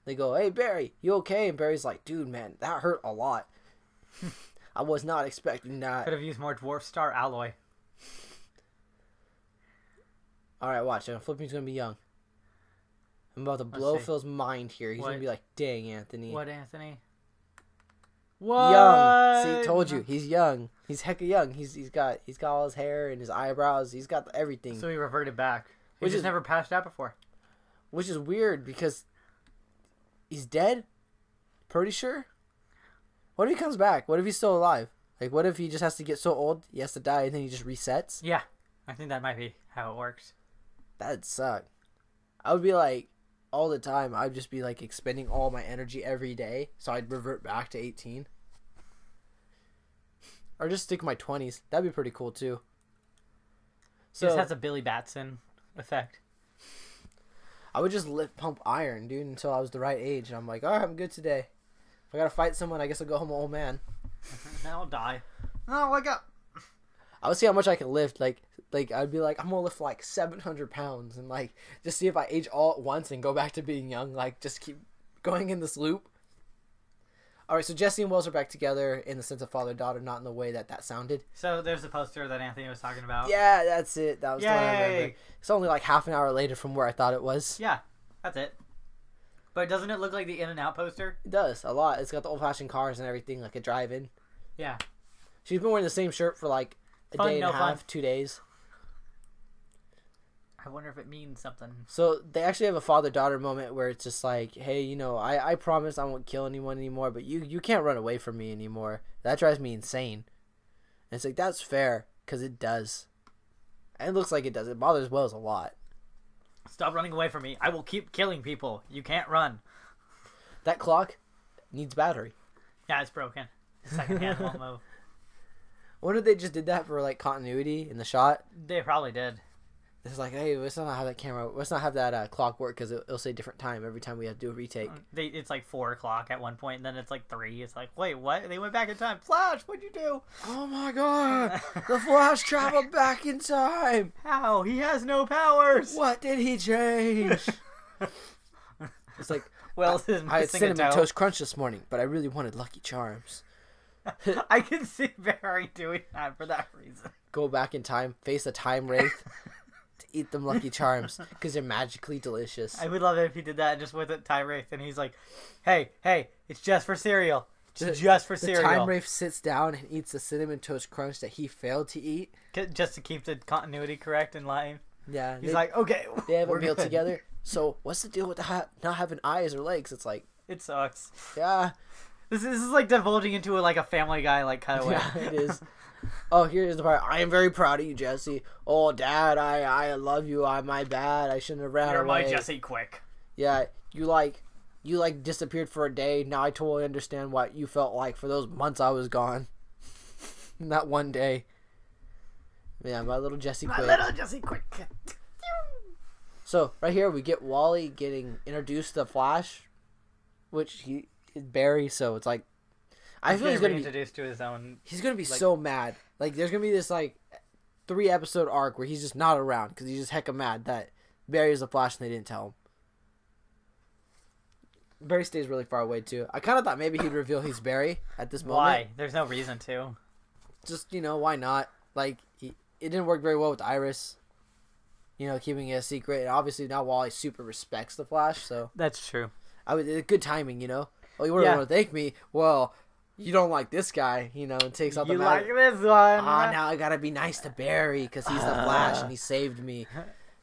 They go, hey, Barry, you okay? And Barry's like, dude, man, that hurt a lot. I was not expecting that. Could have used more Dwarf Star alloy. All right, watch. Flipping's going to be young. I'm about to blow Phil's mind here. He's going to be like, dang, Anthony. What, Anthony? What? Young. See, told you. He's young. He's hecka young. He's got all his hair and his eyebrows. He's got everything. So he reverted back. He Which just is never passed out before. Which is weird because he's dead? Pretty sure? What if he comes back? What if he's still alive? Like, what if he just has to get so old, he has to die, and then he just resets? Yeah. I think that might be how it works. That'd suck. I would be like, all the time, I'd just be like expending all my energy every day, so I'd revert back to 18. Or just stick in my 20s. That'd be pretty cool, too. So, he just has a Billy Batson effect. I would just pump iron, dude, until I was the right age. And I'm like, all right, I'm good today. If I gotta fight someone, I guess I'll go home an old man. Then I'll die. Oh, wake up. I would see how much I can lift. Like I'd be like, I'm gonna lift like 700 pounds, and like just see if I age all at once and go back to being young. Like just keep going in this loop. All right, so Jesse and Wells are back together in the sense of father-daughter, not in the way that sounded. So there's the poster that Anthony was talking about. Yeah, that's it. That was the one I remember. Yay! It's only like half an hour later from where I thought it was. Yeah, that's it. But doesn't it look like the In-N-Out poster? It does a lot. It's got the old-fashioned cars and everything, like a drive-in. Yeah. She's been wearing the same shirt for like a Fun, day and no a half, fun. 2 days. I wonder if it means something. So they actually have a father-daughter moment where it's just like, hey, you know, I promise I won't kill anyone anymore, but you can't run away from me anymore. That drives me insane. And it's like, that's fair, because it does. And it looks like it does. It bothers Wells a lot. Stop running away from me. I will keep killing people. You can't run. That clock needs battery. Yeah, it's broken. The second hand won't move. I wonder if they just did that for like continuity in the shot. They probably did. It's like, hey, let's not have that camera. Let's not have that clock work because it'll say different time every time we have to do a retake. It's like 4 o'clock at one point, and then it's like 3. It's like, wait, what? They went back in time. Flash, what'd you do? Oh my god! The Flash traveled back in time! How? He has no powers! What did he change? It's like, Wells is I had missing a Cinnamon toe. Toast Crunch this morning, but I really wanted Lucky Charms. I can see Barry doing that for that reason. Go back in time, face a time wraith, to eat them Lucky Charms, because they're magically delicious. I would love it if he did that just with a time wraith, and he's like, hey, it's just for cereal. It's just for The cereal. time wraith sits down and eats the Cinnamon Toast Crunch that he failed to eat. Just to keep the continuity correct in line. Yeah, He's like, okay, they have a we're meal good. together. So what's the deal with not having eyes or legs? It's like, It sucks. yeah, This is like divulging into like a Family Guy like cutaway. yeah, it is. Oh, here's the part. I am very proud of you, Jesse. Oh, Dad, I love you. My bad. I shouldn't have ran You're away. my Jesse Quick. Yeah, you disappeared for a day. Now I totally understand what you felt like for those months I was gone. That one day. Yeah, my little Jesse My Quick. little Jesse Quick. So right here we get Wally getting introduced to Flash, which he is Barry. So it's like, I feel he's gonna be introduced to his own. he's gonna be so mad. Like there's gonna be this like 3-episode arc where he's just not around because he's just hecka mad that Barry is the Flash and they didn't tell him. Barry stays really far away too. I kind of thought maybe he'd reveal he's Barry at this moment. Why? There's no reason to. Just, why not? Like it didn't work very well with Iris. Keeping it a secret, and obviously now Wally super respects the Flash, so That's true. good timing, Oh, you want to thank me? Well, you don't like this guy, and takes out the You matter. like this one? Now I gotta be nice to Barry because he's the Flash and he saved me.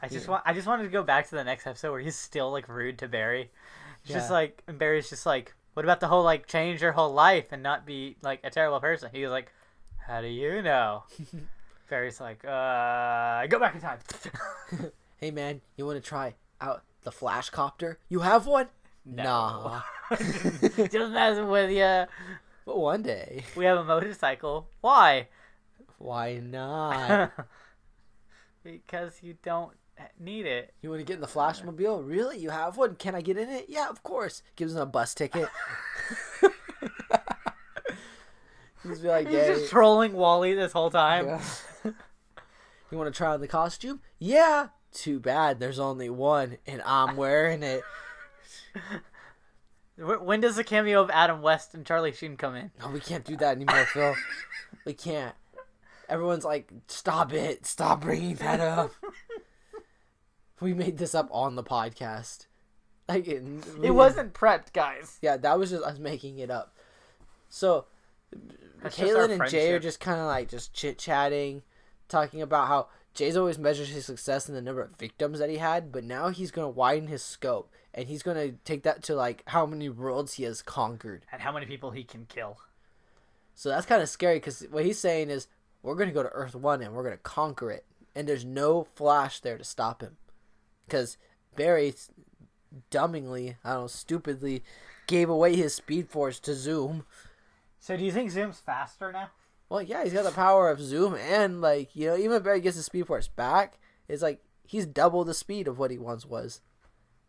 I just wanted to go back to the next episode where he's still like rude to Barry. It's just Yeah. like, and Barry's just like, what about the whole like change your whole life and not be like a terrible person? He's like, how do you know? Barry's like, go back in time. Hey man, you want to try out the Flash copter? You have one? No. Nah. Just messing with you. But one day, We have a motorcycle. Why? why not? Because you don't need it. You want to get in the Flashmobile? Really? You have one? Can I get in it? Yeah, of course. Gives him a bus ticket. He's be like, He's yeah. just trolling Wally this whole time. Yeah. You want to try on the costume? Yeah. Too bad there's only one, and I'm wearing it. When does the cameo of Adam West and Charlie Sheen come in? No, we can't do that anymore, Phil. We can't. Everyone's like, stop it. Stop bringing that up. We made this up on the podcast. Like It wasn't prepped, guys. Yeah, that was just us making it up. So, That's just our Caitlin and Jay are friendship. just kind of like just chit-chatting, talking about how Jay's always measures his success in the number of victims that he had, but now he's going to widen his scope, and he's going to take that to like how many worlds he has conquered. And how many people he can kill. So that's kind of scary because what he's saying is, we're going to go to Earth 1 and we're going to conquer it, and there's no Flash there to stop him. Because Barry dumbingly, stupidly gave away his Speedforce to Zoom. So do you think Zoom's faster now? Well, yeah, he's got the power of Zoom, and even if Barry gets his Speed Force back, it's like he's double the speed of what he once was.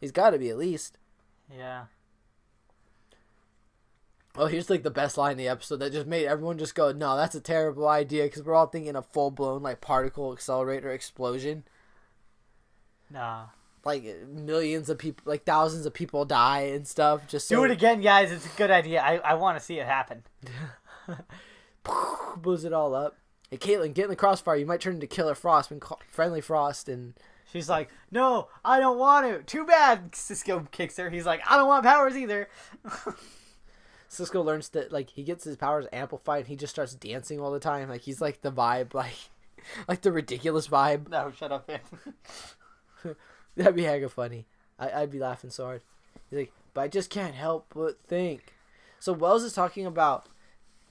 He's got to be at least. Yeah. Oh, here's like the best line in the episode that just made everyone just go, "No, that's a terrible idea," because we're all thinking a full blown like particle accelerator explosion. Nah. Like millions of people, like thousands of people die and stuff. Just so Do it again, guys. It's a good idea. I want to see it happen. blows it all up. Hey, Caitlin, get in the crossfire. You might turn into Killer Frost when Friendly Frost and She's like, no, I don't want to. Too bad. Cisco kicks her. He's like, I don't want powers either. Cisco learns that like he gets his powers amplified and he just starts dancing all the time. Like he's like the vibe, like the ridiculous vibe. No, shut up, man. That'd be hella funny. I'd be laughing so hard. He's like, but I just can't help but think. So Wells is talking about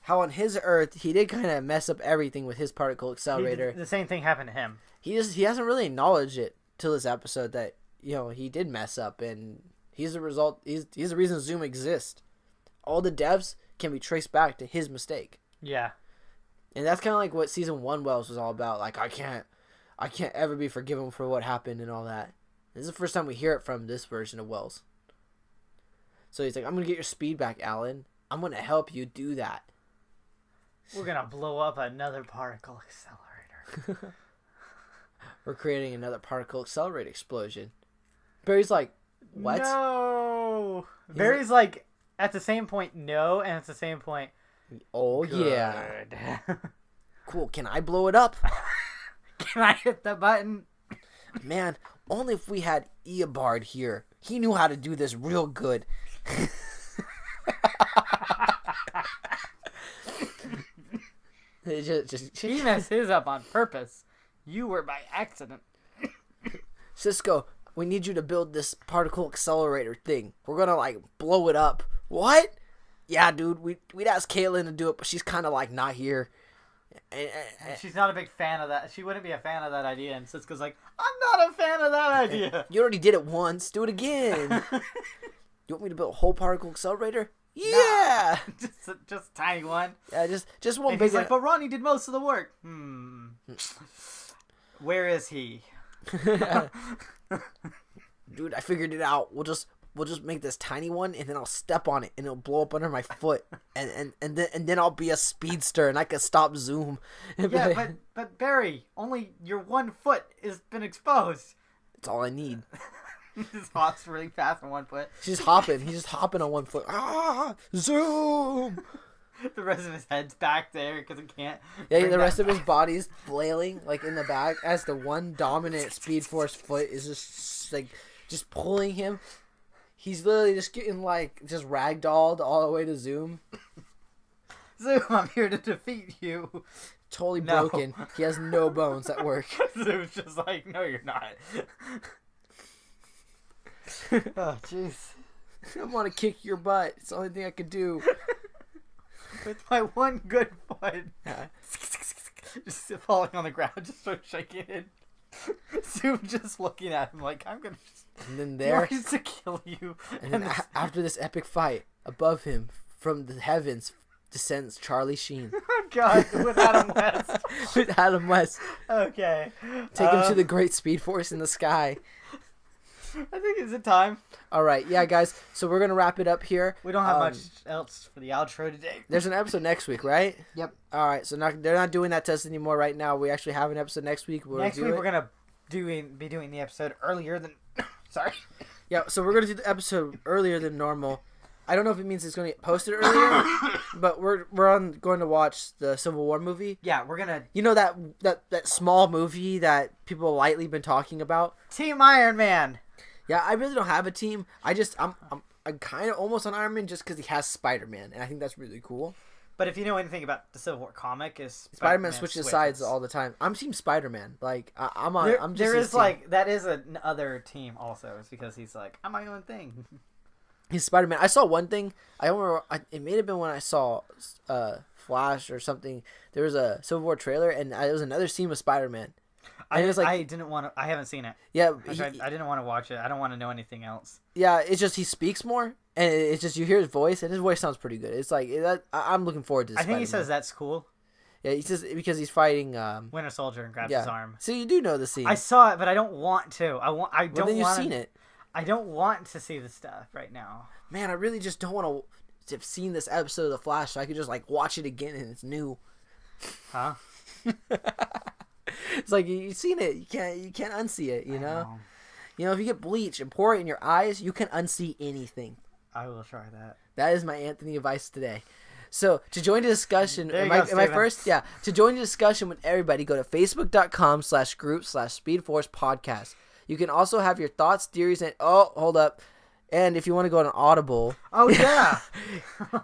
how on his Earth he did kind of mess up everything with his particle accelerator. The same thing happened to him. He hasn't really acknowledged it till this episode that he did mess up, and he's the result. He's the reason Zoom exists. All the deaths can be traced back to his mistake. Yeah, and that's kind of like what season 1 Wells was all about. Like I can't ever be forgiven for what happened and all that. This is the first time we hear it from this version of Wells. So he's like, I'm gonna get your speed back, Alan. I'm gonna help you do that. We're gonna blow up another particle accelerator. We're creating another particle accelerator explosion. Barry's like, what? No. Barry's like, at the same point, no, and at the same point, oh good. Yeah. Cool. Can I blow it up? Can I hit the button? Man, only if we had Eobard here. He knew how to do this real good. He messed his up on purpose. You were by accident. Cisco, we need you to build this particle accelerator thing. We're gonna like blow it up. What? Yeah, dude. We'd ask Caitlin to do it, but she's kind of like not here. She's not a big fan of that. She wouldn't be a fan of that idea. And Cisco's like, I'm not a fan of that idea. You already did it once. Do it again. You want me to build a whole particle accelerator? Yeah. Nah, just a tiny one. Yeah, just one and big he's like, but Ronnie did most of the work. Where is he? Dude, I figured it out. We'll just make this tiny one, and then I'll step on it, and it'll blow up under my foot, and then I'll be a speedster, and I can stop Zoom. Yeah, but Barry, only your 1 foot has been exposed. That's all I need. He just hops really fast on 1 foot. He's just hopping on 1 foot. Ah, Zoom! The rest of his head's back there because he can't. Yeah, the rest of his body's flailing like in the back as the one dominant Speedforce foot is just pulling him. He's literally just getting just ragdolled all the way to Zoom. Zoom, I'm here to defeat you. Totally broken. He has no bones that work. Zoom's just like, no, you're not. Oh, jeez. I want to kick your butt. It's the only thing I could do. With my 1 good foot. Just falling on the ground, just start shaking it. Zoom just looking at him like, I'm going to kill you. And then after this epic fight, above him, from the heavens, descends Charlie Sheen. Oh, God, with Adam West. With Adam West. Okay. Take him to the great Speedforce in the sky. I think it's time. All right, yeah, guys. So we're gonna wrap it up here. We don't have much else for the outro today. There's an episode next week, right? Yep. All right. So they're not doing that test anymore right now. We actually have an episode next week. Next week we're gonna be doing the episode earlier than. Sorry. Yeah. So we're gonna do the episode earlier than normal. I don't know if it means it's gonna get posted earlier, but we're going to watch the Civil War movie. Yeah, we're gonna. You know that small movie that people lightly been talking about. Team Iron Man. Yeah, I really don't have a team. I'm kind of almost on Iron Man just because he has Spider-Man, and I think that's really cool. But if you know anything about the Civil War comic, is Spider-Man switches sides all the time. I'm Team Spider-Man. Like I'm on. I'm just. There is like that is another team also. It's because he's like, I'm my own thing. He's Spider-Man. I saw one thing. I don't remember. It may have been when I saw Flash or something. There was a Civil War trailer, and it was another scene with Spider-Man. I didn't want to. I haven't seen it. Yeah, I didn't want to watch it. I don't want to know anything else. Yeah, it's just he speaks more, and it's just you hear his voice, and his voice sounds pretty good. It's like I'm looking forward to this. I think he says that's cool. Yeah, he says because he's fighting Winter Soldier and grabs his arm. So you do know the scene. I saw it, but I don't want to. I don't. Then you've seen it. I don't want to see the stuff right now. Man, I really just don't want to have seen this episode of The Flash, so I could just watch it again and it's new. Huh? It's like you've seen it, you can't unsee it. You know, if you get bleach and pour it in your eyes, you can unsee anything. I will try that. That is my Anthony advice today. So to join the discussion, to join the discussion with everybody, go to facebook.com/group/Speedforce podcast. You can also have your thoughts, theories, and hold up. And if you want to go on Audible, Oh yeah.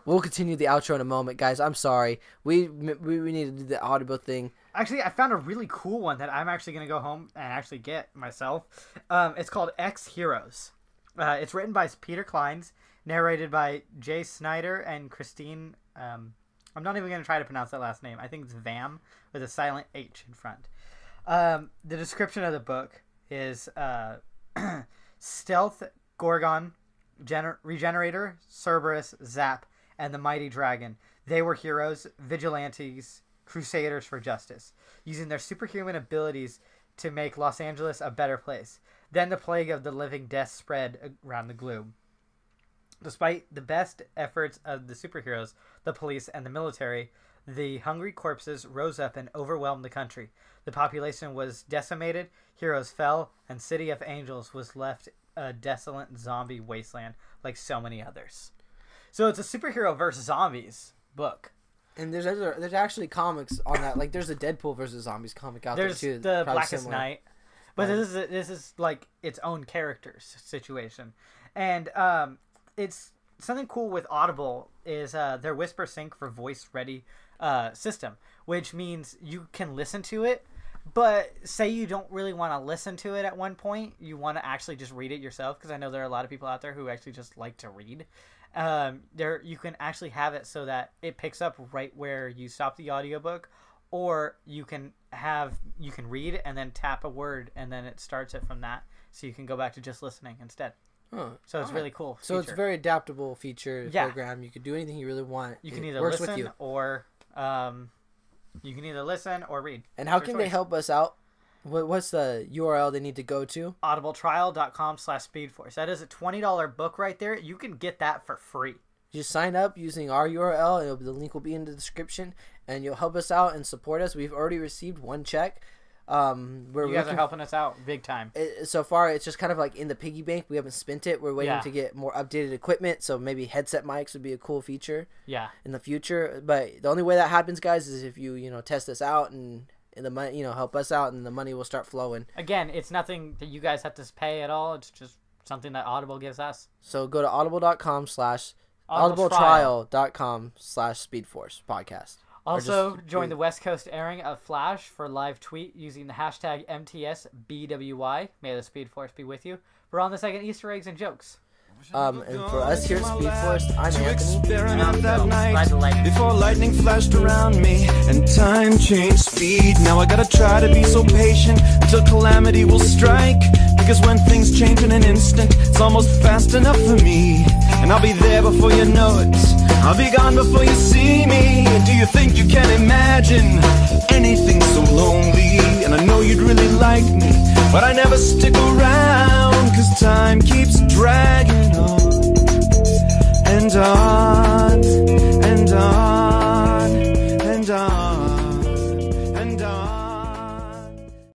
we'll continue the outro in a moment, guys. I'm sorry. We need to do the Audible thing. Actually, I found a really cool one that I'm actually going to go home and actually get myself. It's called X Heroes. It's written by Peter Kleins, narrated by Jay Snyder and Christine. I'm not even going to try to pronounce that last name. I think it's Vam with a silent H in front. The description of the book is Stealth, Gorgon, Regenerator, Cerberus, Zap, and the Mighty Dragon. They were heroes, vigilantes, crusaders for justice, using their superhuman abilities to make Los Angeles a better place. Then the plague of the living death spread around the globe. Despite the best efforts of the superheroes, the police, and the military, the hungry corpses rose up and overwhelmed the country. The population was decimated, heroes fell, and City of Angels was left a desolate zombie wasteland like so many others. So it's a superhero versus zombies book. And there's actually comics on that. Like there's a Deadpool versus zombies comic out There's there too. the probably Blackest similar. Night, but this is like its own characters situation, and it's something cool with Audible is their Whisper Sync for voice ready system, which means you can listen to it. But say you don't really want to listen to it at one point, you want to actually just read it yourself, because I know there are a lot of people out there who actually just like to read. There you can actually have it so that it picks up right where you stop the audiobook, or you can read and then tap a word and then it starts it from that, so you can go back to just listening instead. Huh. So it's really cool. So it's a very adaptable feature Yeah. program. You can do anything you really want. You can It either works listen with you. or read. And how Your can they choice. help us out? What's the URL they need to go to? audibletrial.com/speedforce. That is a $20 book right there. You can get that for free. Just sign up using our URL, and the link will be in the description, and you'll help us out and support us. We've already received one check. You guys are helping us out big time. So far, it's just kind of like in the piggy bank. We haven't spent it. We're waiting Yeah. to get more updated equipment, so maybe headset mics would be a cool feature Yeah. in the future. But the only way that happens, guys, is if you test us out and the money, help us out, and the money will start flowing. Again, it's nothing that you guys have to pay at all. It's just something that Audible gives us. So go to audibletrial.com/speedforce podcast. Also, join the West Coast airing of Flash for live tweet using the hashtag MTSBWY. May the Speed Force be with you. We're on the second Easter eggs and jokes. And for us here at Speedforce, I'm Anthony. Experiment that Ride night the lightning. before lightning flashed around me and time changed speed. Now I gotta try to be so patient until calamity will strike, because when things change in an instant, it's almost fast enough for me. And I'll be there before you know it, I'll be gone before you see me. Do you think you can imagine anything so lonely? And I know you'd really like me, but I never stick